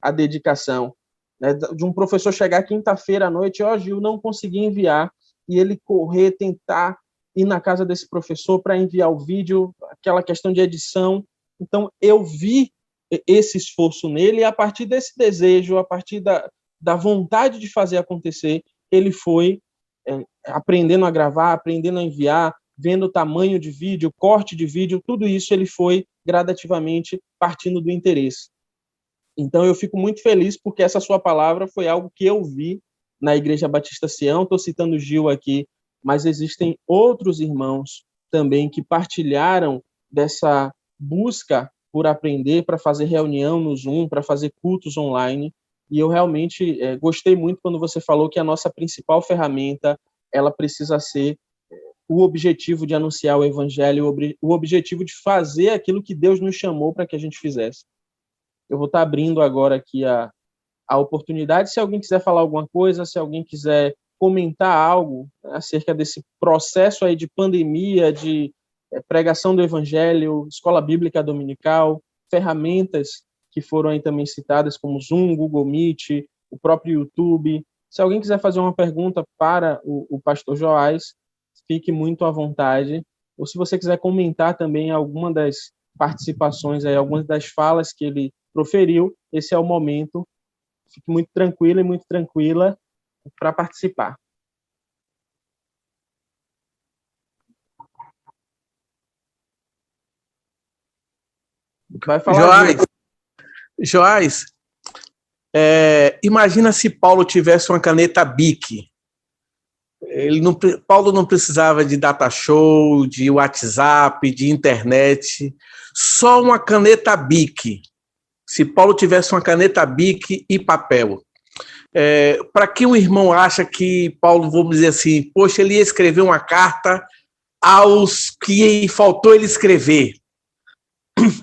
a dedicação, né, de um professor chegar quinta-feira à noite, Gil, não consegui enviar, e ele correr, tentar ir na casa desse professor para enviar o vídeo, aquela questão de edição. Então, eu vi esse esforço nele, e a partir desse desejo, a partir da vontade de fazer acontecer, ele foi aprendendo a gravar, aprendendo a enviar, vendo o tamanho de vídeo, corte de vídeo, tudo isso ele foi gradativamente partindo do interesse. Então eu fico muito feliz porque essa sua palavra foi algo que eu vi na Igreja Batista Sião. Estou citando o Gil aqui, mas existem outros irmãos também que partilharam dessa busca por aprender, para fazer reunião no Zoom, para fazer cultos online. E eu realmente gostei muito quando você falou que a nossa principal ferramenta, ela precisa ser o objetivo de anunciar o evangelho, o objetivo de fazer aquilo que Deus nos chamou para que a gente fizesse. Eu vou estar abrindo agora aqui a oportunidade, se alguém quiser falar alguma coisa, se alguém quiser comentar algo acerca desse processo aí de pandemia, de pregação do evangelho, escola bíblica dominical, ferramentas que foram aí também citadas, como Zoom, Google Meet, o próprio YouTube. Se alguém quiser fazer uma pergunta para o pastor Joás, fique muito à vontade. Ou se você quiser comentar também alguma das participações, aí, algumas das falas que ele proferiu, esse é o momento. Fique muito tranquilo e muito tranquila para participar. Vai falar, Joás, imagina se Paulo tivesse uma caneta Bic. Paulo não precisava de data show, de WhatsApp, de internet, só uma caneta Bic. Se Paulo tivesse uma caneta Bic e papel. Para que um irmão acha que Paulo, vamos dizer assim, poxa, ele ia escrever uma carta aos que faltou ele escrever?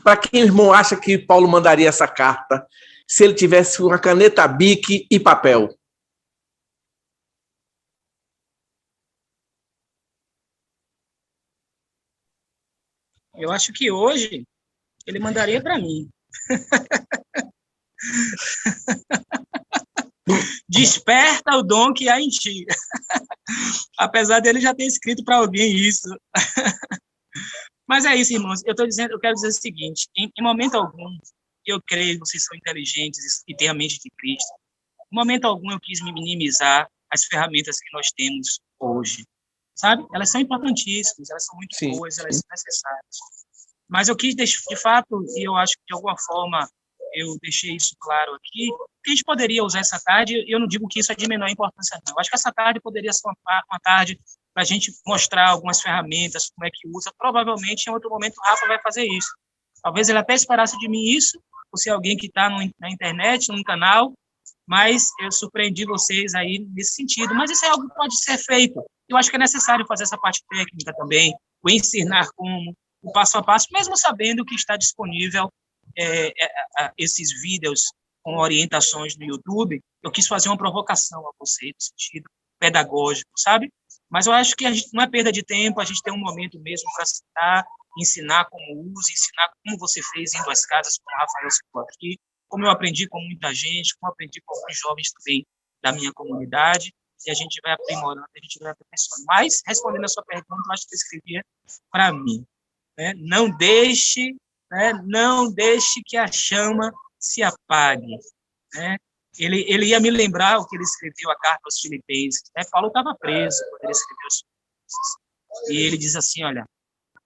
Para quem o irmão acha que Paulo mandaria essa carta se ele tivesse uma caneta Bic e papel? Eu acho que hoje ele mandaria para mim. Desperta o dom que há em ti. Apesar dele já ter escrito para alguém isso. Mas é isso, irmãos. Eu quero dizer o seguinte: em momento algum, eu creio que vocês são inteligentes e têm a mente de Cristo. Em momento algum, eu quis me minimizar as ferramentas que nós temos hoje. Sabe? Elas são importantíssimas, elas são muito boas, elas são necessárias. Mas eu quis, de fato, e eu acho que de alguma forma eu deixei isso claro aqui, que a gente poderia usar essa tarde, e eu não digo que isso é de menor importância, não. Eu acho que essa tarde poderia ser uma tarde para a gente mostrar algumas ferramentas, como é que usa. Provavelmente, em outro momento, o Rafa vai fazer isso. Talvez ele até esperasse de mim isso, por ser alguém que está na internet, num canal, mas eu surpreendi vocês aí nesse sentido. Mas isso é algo que pode ser feito. Eu acho que é necessário fazer essa parte técnica também, o ensinar como, o passo a passo, mesmo sabendo que está disponível esses vídeos com orientações no YouTube. Eu quis fazer uma provocação a você, no sentido pedagógico, sabe? Mas eu acho que não é perda de tempo, a gente tem um momento mesmo para citar, ensinar como usa, ensinar como você fez indo às casas, como o Rafael citou aqui, como eu aprendi com muita gente, como eu aprendi com alguns jovens também da minha comunidade, e a gente vai aprimorando, a gente vai aperfeiçoando. Mas, respondendo a sua pergunta, eu acho que eu escrevia para mim. Né? Não deixe que a chama se apague. Né? Ele ia me lembrar o que ele escreveu a carta aos Filipenses. Né? Paulo estava preso quando ele escreveu aos Filipenses. E ele diz assim, olha,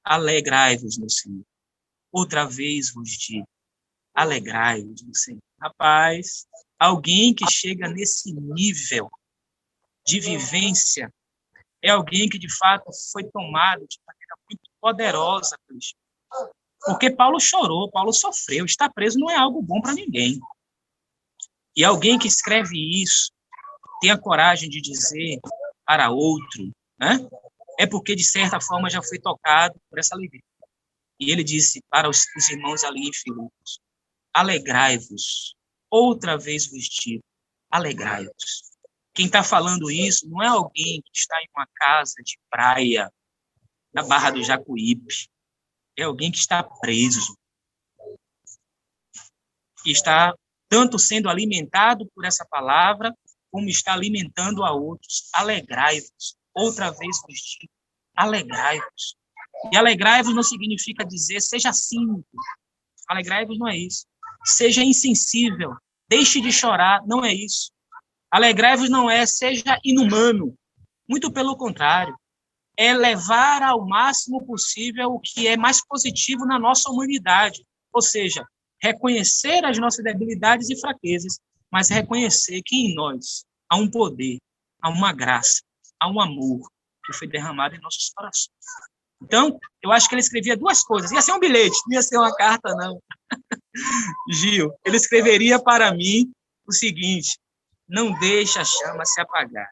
alegrai-vos no Senhor. Outra vez vos digo, alegrai-vos no Senhor. Rapaz, alguém que chega nesse nível de vivência é alguém que, de fato, foi tomado de maneira muito poderosa pelo Espírito. Porque Paulo chorou, Paulo sofreu. Estar preso não é algo bom para ninguém. E alguém que escreve isso, tem a coragem de dizer para outro, né? É porque, de certa forma, já foi tocado por essa alegria. E ele disse para os irmãos ali em Filipos, alegrai-vos, outra vez vos digo, alegrai-vos. Quem está falando isso não é alguém que está em uma casa de praia, na Barra do Jacuípe. É alguém que está preso. Que está tanto sendo alimentado por essa palavra, como está alimentando a outros. Alegrai-vos. Outra vez vos digo, alegrai-vos. E alegrai-vos não significa dizer seja cínico. Alegrai-vos não é isso. Seja insensível. Deixe de chorar. Não é isso. Alegrai-vos não é seja inumano. Muito pelo contrário. É levar ao máximo possível o que é mais positivo na nossa humanidade. Ou seja, reconhecer as nossas debilidades e fraquezas, mas reconhecer que em nós há um poder, há uma graça, há um amor que foi derramado em nossos corações. Então, eu acho que ele escrevia duas coisas. Ia ser um bilhete, não ia ser uma carta, não. Gil, ele escreveria para mim o seguinte, não deixe a chama se apagar.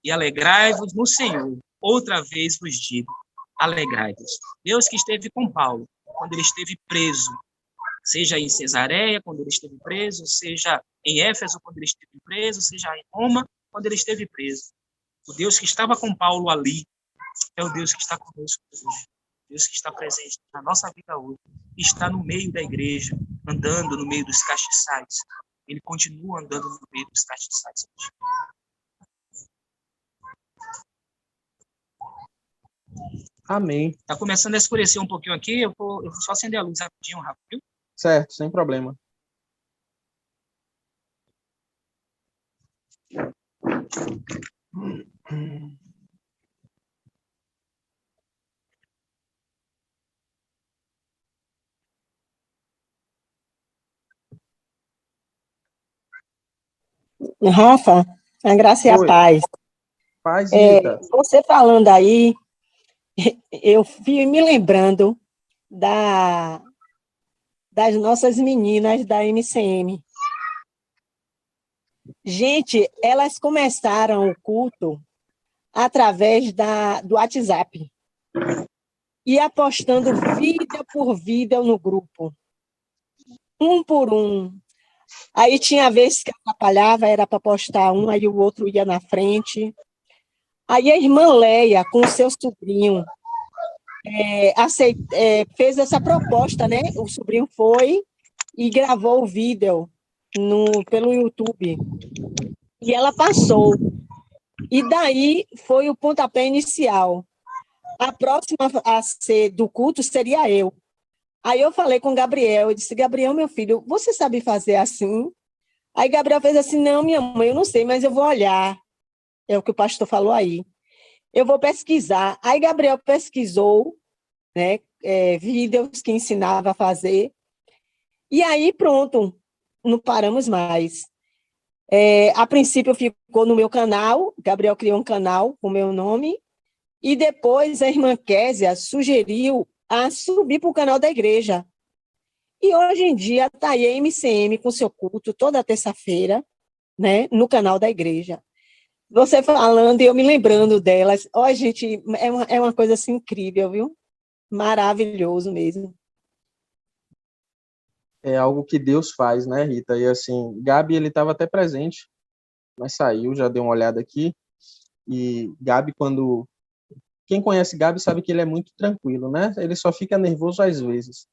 E alegrai-vos no Senhor. Outra vez vos digo, alegrai-vos. Deus que esteve com Paulo, quando ele esteve preso, seja em Cesareia, quando ele esteve preso, seja em Éfeso, quando ele esteve preso, seja em Roma, quando ele esteve preso. O Deus que estava com Paulo ali é o Deus que está conosco hoje. Deus que está presente na nossa vida hoje. Está no meio da igreja, andando no meio dos castiçais. Ele continua andando no meio dos castiçais hoje. Amém. Está começando a escurecer um pouquinho aqui, eu vou só acender a luz rapidinho, Rafa, viu? Certo, sem problema. Rafa, a graça e a Oi. paz. Paz, Rita. Você falando aí, eu fui me lembrando das nossas meninas da MCM. Gente, elas começaram o culto através do WhatsApp e apostando vídeo por vídeo no grupo, um por um. Aí tinha vezes que atrapalhava, era para postar um, aí o outro ia na frente. Aí a irmã Leia, com o seu sobrinho, fez essa proposta, né? O sobrinho foi e gravou o vídeo pelo YouTube. E ela passou. E daí foi o pontapé inicial. A próxima a ser do culto seria eu. Aí eu falei com o Gabriel, eu disse, Gabriel, meu filho, você sabe fazer assim? Aí Gabriel fez assim, não, minha mãe, eu não sei, mas eu vou olhar. É o que o pastor falou aí. Eu vou pesquisar. Aí Gabriel pesquisou, né, vídeos que ensinava a fazer. E aí, pronto, não paramos mais. A princípio ficou no meu canal, Gabriel criou um canal com o meu nome, e depois a irmã Késia sugeriu a subir para o canal da igreja. E hoje em dia está aí a MCM com seu culto toda terça-feira, né, no canal da igreja. Você falando e eu me lembrando delas. Ó, gente, é uma coisa assim incrível, viu? Maravilhoso mesmo. É algo que Deus faz, né, Rita? E assim, Gabi, ele estava até presente, mas saiu, já deu uma olhada aqui. E Gabi, quem conhece Gabi sabe que ele é muito tranquilo, né? Ele só fica nervoso às vezes.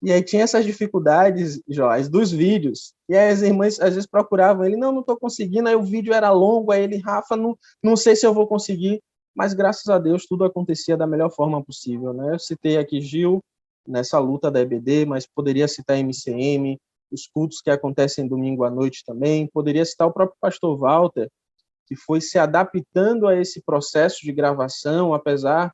E aí tinha essas dificuldades, Joás, dos vídeos. E aí as irmãs às vezes procuravam ele, não estou conseguindo, aí o vídeo era longo, aí ele, Rafa, não sei se eu vou conseguir. Mas graças a Deus tudo acontecia da melhor forma possível, né? Eu citei aqui Gil, nessa luta da EBD, mas poderia citar MCM, os cultos que acontecem domingo à noite também, poderia citar o próprio pastor Walter, que foi se adaptando a esse processo de gravação, apesar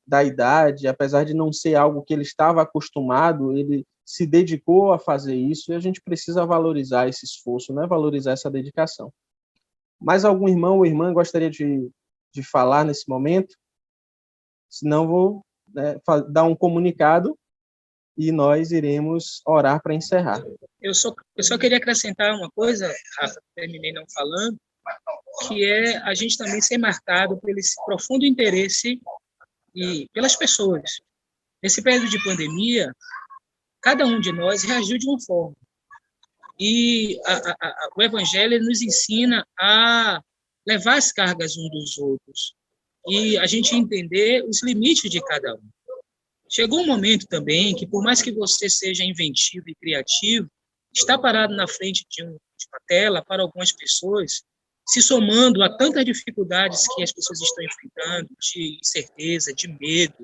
da idade, apesar de não ser algo que ele estava acostumado, ele se dedicou a fazer isso, e a gente precisa valorizar esse esforço, né? Valorizar essa dedicação. Mais algum irmão ou irmã gostaria de falar nesse momento? Senão vou dar um comunicado e nós iremos orar para encerrar. Eu só queria acrescentar uma coisa, Rafa, terminei não falando, que é a gente também ser marcado por esse profundo interesse pelas pessoas. Nesse período de pandemia, cada um de nós reagiu de uma forma. E o Evangelho nos ensina a levar as cargas uns dos outros e a gente entender os limites de cada um. Chegou um momento também que, por mais que você seja inventivo e criativo, estar parado na frente de uma tela, para algumas pessoas, se somando a tantas dificuldades que as pessoas estão enfrentando, de incerteza, de medo,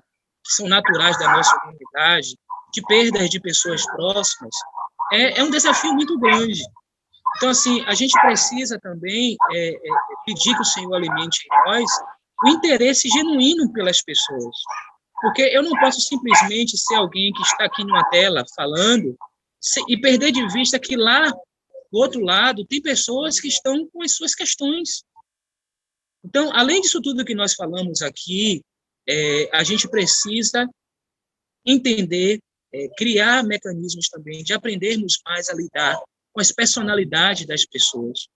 que são naturais da nossa comunidade, de perdas de pessoas próximas, é um desafio muito grande. Então, assim, a gente precisa também pedir que o Senhor alimente em nós o interesse genuíno pelas pessoas. Porque eu não posso simplesmente ser alguém que está aqui numa tela falando e perder de vista que lá, do outro lado, tem pessoas que estão com as suas questões. Então, além disso tudo que nós falamos aqui, a gente precisa entender, criar mecanismos também de aprendermos mais a lidar com as personalidades das pessoas.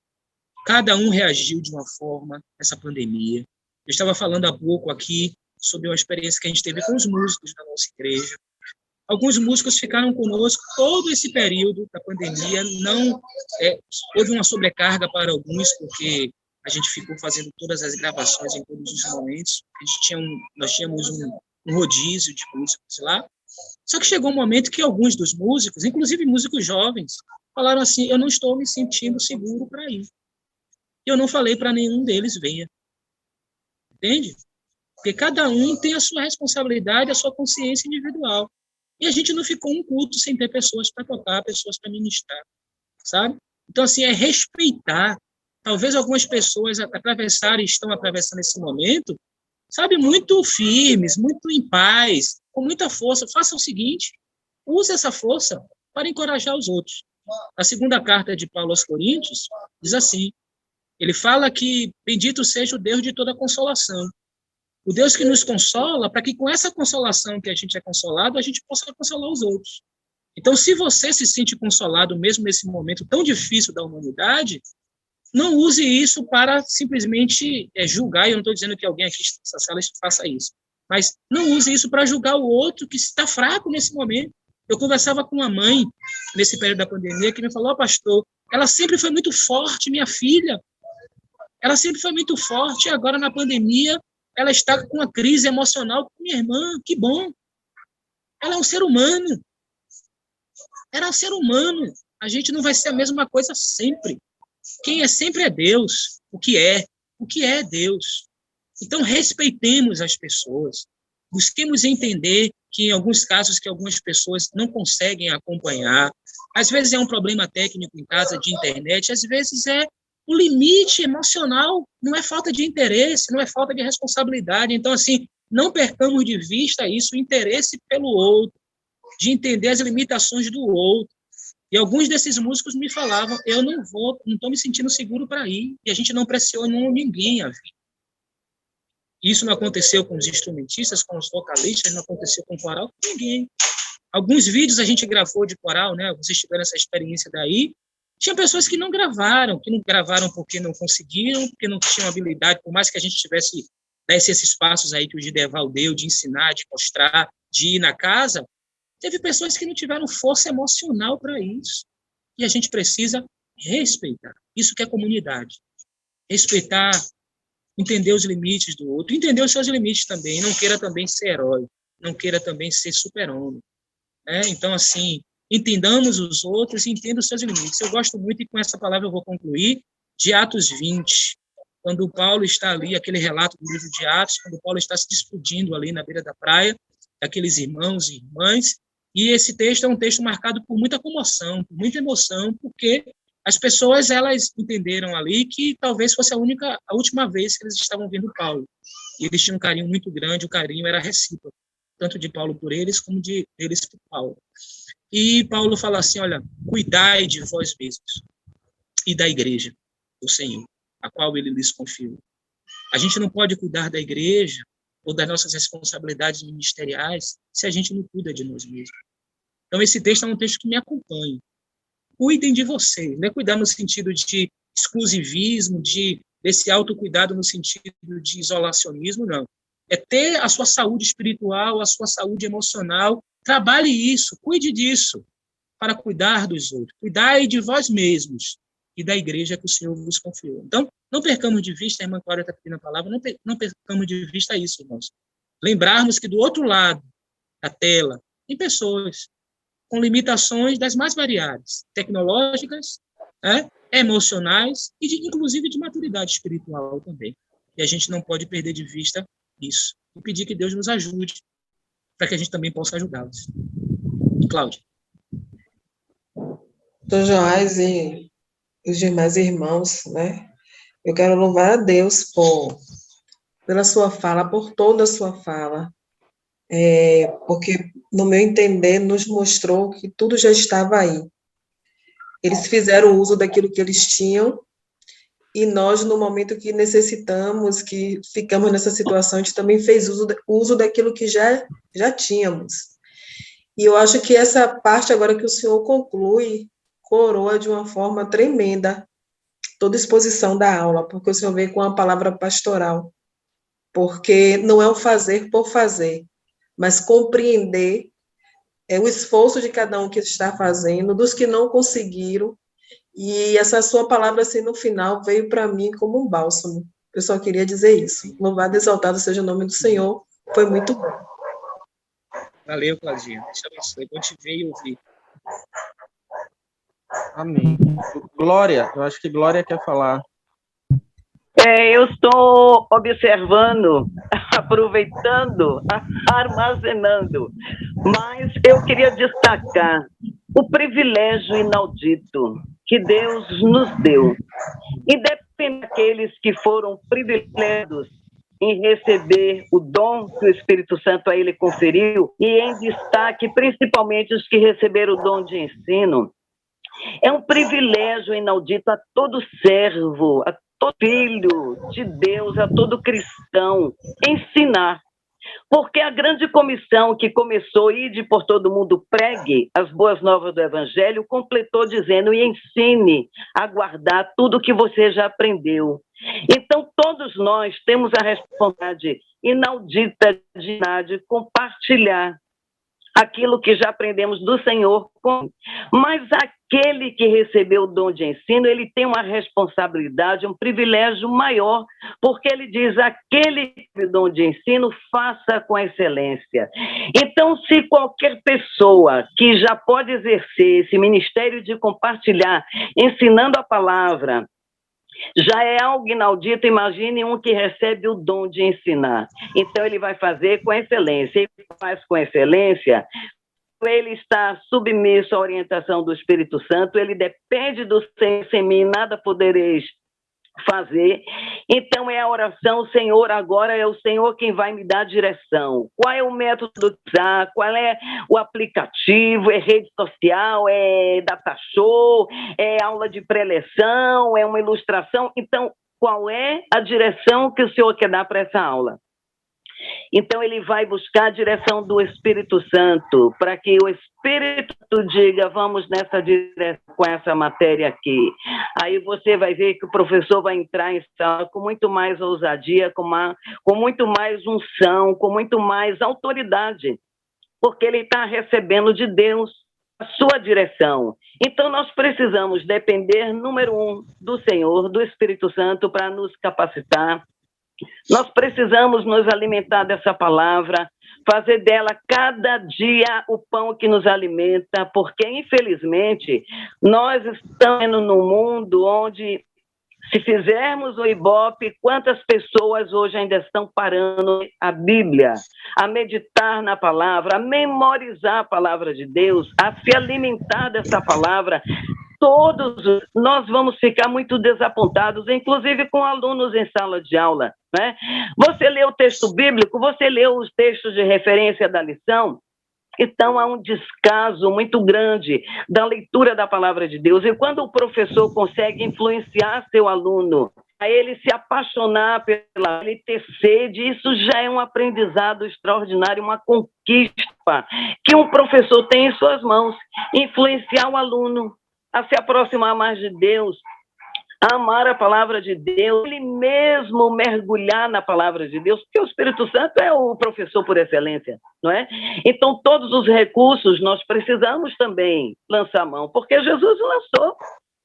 Cada um reagiu de uma forma nessa pandemia. Eu estava falando há pouco aqui sobre uma experiência que a gente teve com os músicos da nossa igreja. Alguns músicos ficaram conosco todo esse período da pandemia. Não houve uma sobrecarga para alguns, porque a gente ficou fazendo todas as gravações em todos os momentos. Nós tínhamos um rodízio de músicos lá. Só que chegou um momento que alguns dos músicos, inclusive músicos jovens, falaram assim, eu não estou me sentindo seguro para ir. E eu não falei para nenhum deles, venha. Entende? Porque cada um tem a sua responsabilidade, a sua consciência individual. E a gente não ficou um culto sem ter pessoas para tocar, pessoas para ministrar, sabe? Então, assim, é respeitar. Talvez algumas pessoas estão atravessando esse momento, sabe, muito firmes, muito em paz, com muita força. Faça o seguinte, use essa força para encorajar os outros. A segunda carta de Paulo aos Coríntios diz assim, Ele fala que bendito seja o Deus de toda consolação. O Deus que nos consola, para que com essa consolação que a gente é consolado, a gente possa consolar os outros. Então, se você se sente consolado mesmo nesse momento tão difícil da humanidade, não use isso para simplesmente julgar, e eu não estou dizendo que alguém aqui nessa sala faça isso, mas não use isso para julgar o outro que está fraco nesse momento. Eu conversava com uma mãe, nesse período da pandemia, que me falou, pastor, ela sempre foi muito forte, minha filha, ela sempre foi muito forte, e agora na pandemia ela está com uma crise emocional com minha irmã, que bom. Ela é um ser humano. Ela é um ser humano. A gente não vai ser a mesma coisa sempre. Quem é sempre é Deus. O que é Deus. Então, respeitemos as pessoas. Busquemos entender que, em alguns casos, que algumas pessoas não conseguem acompanhar. Às vezes é um problema técnico em casa, de internet. Às vezes é o limite emocional. Não é falta de interesse, não é falta de responsabilidade. Então, assim, não percamos de vista isso, o interesse pelo outro, de entender as limitações do outro. E alguns desses músicos me falavam, eu não estou me sentindo seguro para ir, e a gente não pressionou ninguém a vir. Isso não aconteceu com os instrumentistas, com os vocalistas, não aconteceu com o coral, com ninguém. Alguns vídeos a gente gravou de coral, né? Vocês tiveram essa experiência daí. Tinha pessoas que não gravaram porque não conseguiram, porque não tinham habilidade, por mais que a gente desse esses passos aí que o Gideval deu, de ensinar, de mostrar, de ir na casa. Teve pessoas que não tiveram força emocional para isso. E a gente precisa respeitar. Isso que é comunidade. Respeitar, entender os limites do outro, entender os seus limites também. Não queira também ser herói. Não queira também ser super-homem. Então, assim, entendamos os outros e entenda os seus limites. Eu gosto muito, e com essa palavra eu vou concluir, de Atos 20. Quando Paulo está ali, aquele relato do livro de Atos, quando Paulo está se despedindo ali na beira da praia, daqueles irmãos e irmãs. E esse texto é um texto marcado por muita comoção, por muita emoção, porque as pessoas, elas entenderam ali que talvez fosse a última vez que eles estavam vendo Paulo. E eles tinham um carinho muito grande, o carinho era recíproco, tanto de Paulo por eles, como de eles por Paulo. E Paulo fala assim, olha, cuidai de vós mesmos e da igreja do Senhor, a qual ele lhes confiou. A gente não pode cuidar da igreja ou das nossas responsabilidades ministeriais se a gente não cuida de nós mesmos. Então, esse texto é um texto que me acompanha. Cuidem de vocês, não é cuidar no sentido de exclusivismo, desse autocuidado no sentido de isolacionismo, não. É ter a sua saúde espiritual, a sua saúde emocional. Trabalhe isso, cuide disso, para cuidar dos outros. Cuidai de vós mesmos e da igreja que o Senhor vos confiou. Então, não percamos de vista, a irmã Cláudia está pedindo a palavra, não percamos de vista isso, irmãos. Lembrarmos que do outro lado da tela tem pessoas com limitações das mais variadas, tecnológicas, emocionais e, inclusive, de maturidade espiritual também. E a gente não pode perder de vista isso. E pedir que Deus nos ajude para que a gente também possa ajudá-los. Cláudia. Dom Joás e os demais irmãos, né? Eu quero louvar a Deus pela sua fala, por toda a sua fala, porque, no meu entender, nos mostrou que tudo já estava aí. Eles fizeram uso daquilo que eles tinham, e nós, no momento que necessitamos, que ficamos nessa situação, a gente também fez uso daquilo que já tínhamos. E eu acho que essa parte, agora que o senhor conclui, coroa de uma forma tremenda toda a exposição da aula, porque o senhor veio com a palavra pastoral, porque não é o fazer por fazer, mas compreender o esforço de cada um que está fazendo, dos que não conseguiram, e essa sua palavra, assim, no final, veio para mim como um bálsamo. Eu só queria dizer isso. Louvado e exaltado seja o nome do Senhor, foi muito bom. Valeu, Claudinha. Deus te abençoe. Bom te ver e ouvir. Amém. Glória, eu acho que Glória quer falar. Eu estou observando, aproveitando, armazenando, mas eu queria destacar o privilégio inaudito que Deus nos deu. Independente daqueles que foram privilegiados em receber o dom que o Espírito Santo a ele conferiu, e em destaque principalmente os que receberam o dom de ensino, é um privilégio inaudito a todo servo, a todo filho de Deus, a todo cristão, ensinar. Porque a grande comissão que começou a ir por todo mundo, pregue as boas novas do Evangelho, completou dizendo: e ensine a guardar tudo que você já aprendeu. Então, todos nós temos a responsabilidade inaudita de compartilhar aquilo que já aprendemos do Senhor. Mas aquele que recebeu o dom de ensino, ele tem uma responsabilidade, um privilégio maior, porque ele diz: aquele que recebeu o dom de ensino, faça com excelência. Então, se qualquer pessoa que já pode exercer esse ministério de compartilhar, ensinando a palavra, já é algo inaudito, imagine um que recebe o dom de ensinar. Então, ele vai fazer com excelência. Ele faz com excelência, ele está submisso à orientação do Espírito Santo, ele depende do Senhor, sem mim nada podereis fazer. Então, é a oração: Senhor, agora é o Senhor quem vai me dar direção. Qual é o método de usar? Qual é o aplicativo? É rede social? É data show? É aula de preleção? É uma ilustração? Então, qual é a direção que o Senhor quer dar para essa aula? Então, ele vai buscar a direção do Espírito Santo, para que o Espírito diga: vamos nessa direção com essa matéria aqui. Aí você vai ver que o professor vai entrar em sala com muito mais ousadia, com muito mais unção, com muito mais autoridade, porque ele está recebendo de Deus a sua direção. Então, nós precisamos depender, número 1, do Senhor, do Espírito Santo, para nos capacitar. Nós precisamos nos alimentar dessa palavra, fazer dela cada dia o pão que nos alimenta, porque, infelizmente, nós estamos num mundo onde, se fizermos o Ibope, quantas pessoas hoje ainda estão parando a Bíblia, a meditar na palavra, a memorizar a palavra de Deus, a se alimentar dessa palavra. Todos nós vamos ficar muito desapontados, inclusive com alunos em sala de aula, né? Você lê o texto bíblico, você lê os textos de referência da lição, então há um descaso muito grande da leitura da palavra de Deus. E quando o professor consegue influenciar seu aluno, a ele se apaixonar pela, ele ter sede, isso já é um aprendizado extraordinário, uma conquista que um professor tem em suas mãos, influenciar o aluno a se aproximar mais de Deus, a amar a palavra de Deus, ele mesmo mergulhar na palavra de Deus, porque o Espírito Santo é o professor por excelência, não é? Então, todos os recursos nós precisamos também lançar mão, porque Jesus lançou.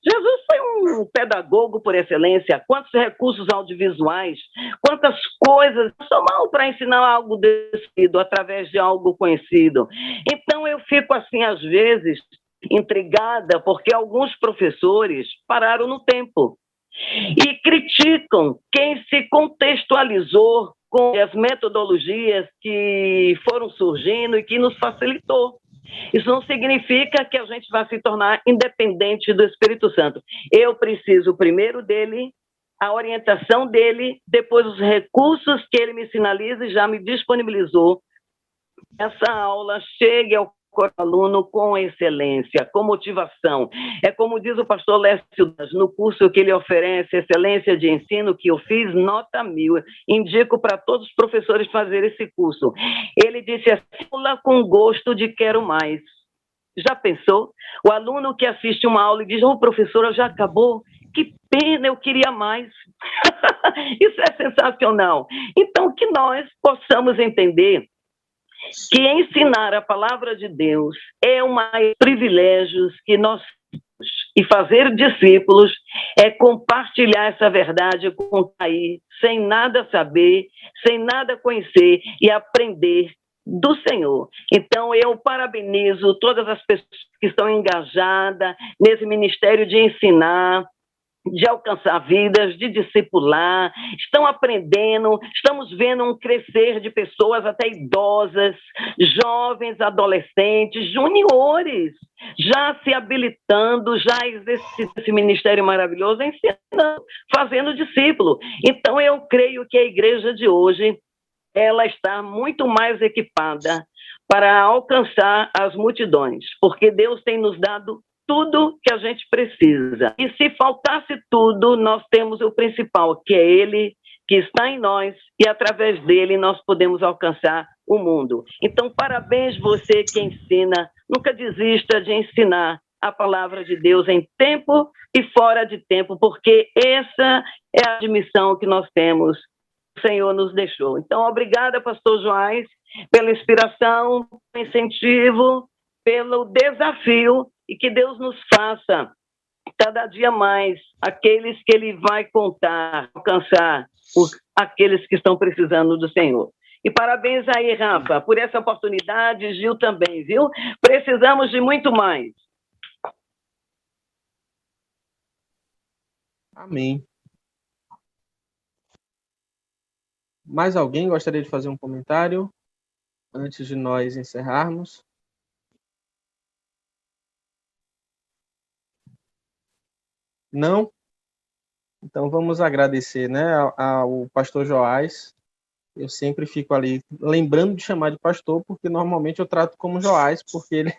Jesus foi um pedagogo por excelência. Quantos recursos audiovisuais, quantas coisas, só mal para ensinar algo desconhecido através de algo conhecido. Então, eu fico assim, às vezes, intrigada, porque alguns professores pararam no tempo e criticam quem se contextualizou com as metodologias que foram surgindo e que nos facilitou. Isso não significa que a gente vai se tornar independente do Espírito Santo. Eu preciso primeiro dele, a orientação dele, depois os recursos que ele me sinaliza e já me disponibilizou. Essa aula chegue ao aluno com excelência, com motivação. É como diz o pastor Lécio, no curso que ele oferece, Excelência de Ensino, que eu fiz, nota 1000. Indico para todos os professores fazer esse curso. Ele disse assim: aula com gosto de quero mais. Já pensou? O aluno que assiste uma aula e diz: professora, já acabou? Que pena, eu queria mais. Isso é sensacional. Então, que nós possamos entender que ensinar a palavra de Deus é um dos privilégios que nós temos, e fazer discípulos é compartilhar essa verdade com aí, sem nada saber, sem nada conhecer e aprender do Senhor. Então, eu parabenizo todas as pessoas que estão engajadas nesse ministério de ensinar, de alcançar vidas, de discipular, estão aprendendo, estamos vendo um crescer de pessoas até idosas, jovens, adolescentes, juniores, já se habilitando, já exercendo esse ministério maravilhoso, ensinando, fazendo discípulo. Então, eu creio que a igreja de hoje, ela está muito mais equipada para alcançar as multidões, porque Deus tem nos dado tudo que a gente precisa. E se faltasse tudo, nós temos o principal, que é Ele, que está em nós, e através dele nós podemos alcançar o mundo. Então, parabéns você que ensina, nunca desista de ensinar a palavra de Deus em tempo e fora de tempo, porque essa é a missão que nós temos, o Senhor nos deixou. Então, obrigada, pastor Joás, pela inspiração, pelo incentivo, pelo desafio, e que Deus nos faça cada dia mais aqueles que Ele vai contar, alcançar aqueles que estão precisando do Senhor. E parabéns aí, Rafa, por essa oportunidade, Gil também, viu? Precisamos de muito mais. Amém. Mais alguém gostaria de fazer um comentário antes de nós encerrarmos? Não? Então vamos agradecer, né, ao pastor Joás. Eu sempre fico ali lembrando de chamar de pastor, porque normalmente eu trato como Joás, porque ele,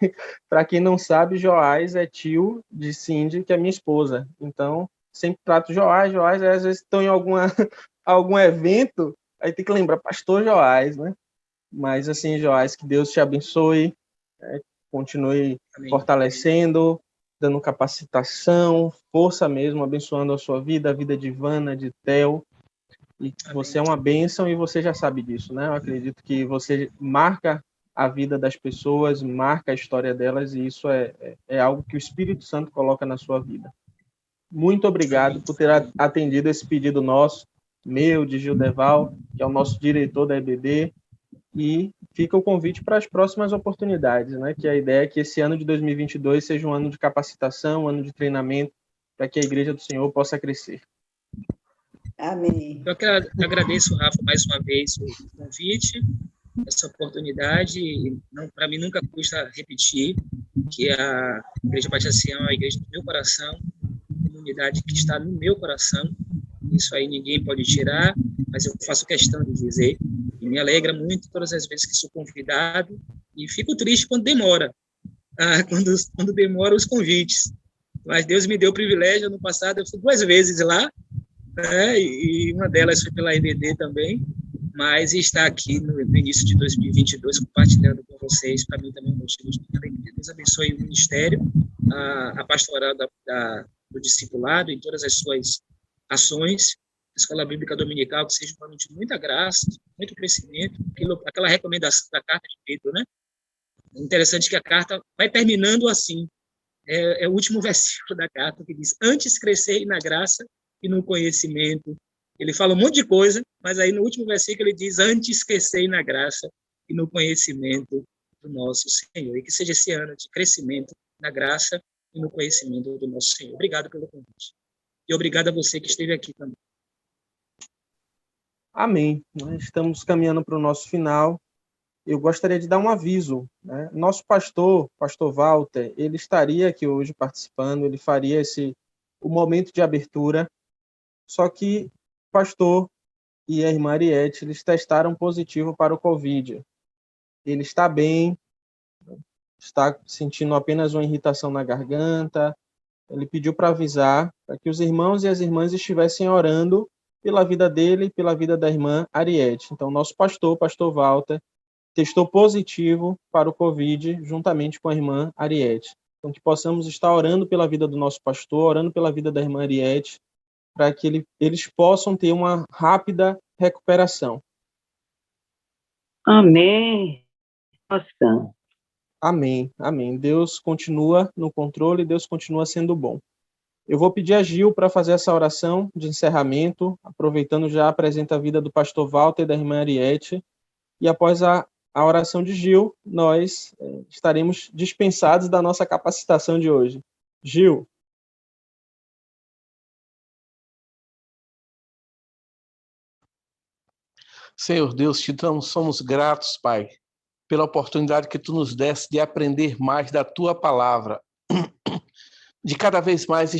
para quem não sabe, Joás é tio de Cindy, que é minha esposa. Então, sempre trato Joás, aí às vezes estão em algum evento, aí tem que lembrar pastor Joás, né? Mas assim, Joás, que Deus te abençoe, continue Amém. fortalecendo, dando capacitação, força mesmo, abençoando a sua vida, a vida de Ivana, de Theo. E você é uma bênção e você já sabe disso, né? Eu acredito que você marca a vida das pessoas, marca a história delas, e isso é algo que o Espírito Santo coloca na sua vida. Muito obrigado por ter atendido esse pedido nosso, meu, de Gildeval, que é o nosso diretor da EBD, e fica o convite para as próximas oportunidades, né? Que a ideia é que esse ano de 2022 seja um ano de capacitação, um ano de treinamento, para que a Igreja do Senhor possa crescer. Amém. Eu agradeço, Rafa, mais uma vez o convite, essa oportunidade. Para mim nunca custa repetir que a Igreja Batista Sião é a igreja do meu coração, a comunidade que está no meu coração. Isso aí ninguém pode tirar, mas eu faço questão de dizer. E me alegra muito todas as vezes que sou convidado, e fico triste quando demora, quando demora os convites. Mas Deus me deu o privilégio. No passado eu fui 2 vezes lá, né, e uma delas foi pela EBD também, mas estar aqui no início de 2022 compartilhando com vocês, para mim também é um motivo de alegria. Deus abençoe o ministério, a pastoral do discipulado em todas as suas ações, a Escola Bíblica Dominical, que seja um ano de muita graça, muito crescimento, aquela recomendação da carta de Pedro, né? É interessante que a carta vai terminando assim, é o último versículo da carta, que diz: antes crescei na graça e no conhecimento. Ele fala um monte de coisa, mas aí no último versículo ele diz: antes crescei na graça e no conhecimento do nosso Senhor. E que seja esse ano de crescimento na graça e no conhecimento do nosso Senhor. Obrigado pelo convite. E obrigado a você que esteve aqui também. Amém. Nós estamos caminhando para o nosso final. Eu gostaria de dar um aviso, né? Nosso pastor Walter, ele estaria aqui hoje participando, ele faria o momento de abertura, só que o pastor e a irmã Ariete, eles testaram positivo para o Covid. Ele está bem, está sentindo apenas uma irritação na garganta. Ele pediu para avisar, para que os irmãos e as irmãs estivessem orando pela vida dele e pela vida da irmã Ariete. Então, nosso pastor Walter, testou positivo para o Covid, juntamente com a irmã Ariete. Então, que possamos estar orando pela vida do nosso pastor, orando pela vida da irmã Ariete, para que eles possam ter uma rápida recuperação. Amém. Nossa. Amém, amém. Deus continua no controle, Deus continua sendo bom. Eu vou pedir a Gil para fazer essa oração de encerramento, aproveitando já apresenta a vida do pastor Walter e da irmã Ariete, e após a oração de Gil, nós estaremos dispensados da nossa capacitação de hoje. Gil. Senhor Deus, somos gratos, Pai, pela oportunidade que Tu nos deste de aprender mais da Tua palavra, de cada vez mais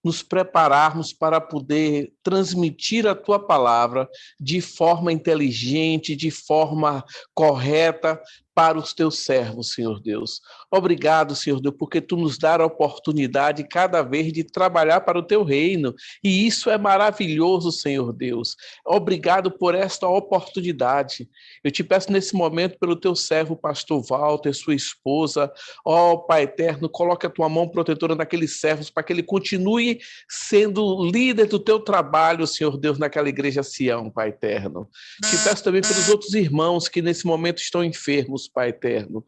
nos prepararmos para poder transmitir a Tua palavra de forma inteligente, de forma correta, para os teus servos, Senhor Deus. Obrigado, Senhor Deus, porque tu nos dá a oportunidade cada vez de trabalhar para o teu reino, e isso é maravilhoso, Senhor Deus. Obrigado por esta oportunidade. Eu te peço nesse momento pelo teu servo, pastor Walter, sua esposa, ó Pai eterno, coloque a tua mão protetora naqueles servos para que ele continue sendo líder do teu trabalho, Senhor Deus, naquela igreja Sião, Pai eterno. Te peço também pelos outros irmãos que nesse momento estão enfermos, Pai eterno.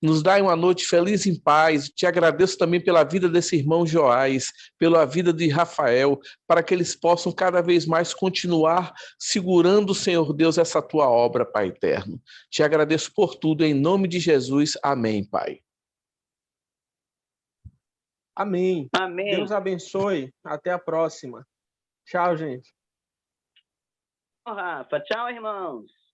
Nos dai uma noite feliz em paz. Te agradeço também pela vida desse irmão Joás, pela vida de Rafael, para que eles possam cada vez mais continuar segurando, Senhor Deus, essa tua obra, Pai eterno. Te agradeço por tudo, em nome de Jesus. Amém, Pai. Amém. Amém. Deus abençoe. Até a próxima. Tchau, gente. Rafa, tchau, irmãos.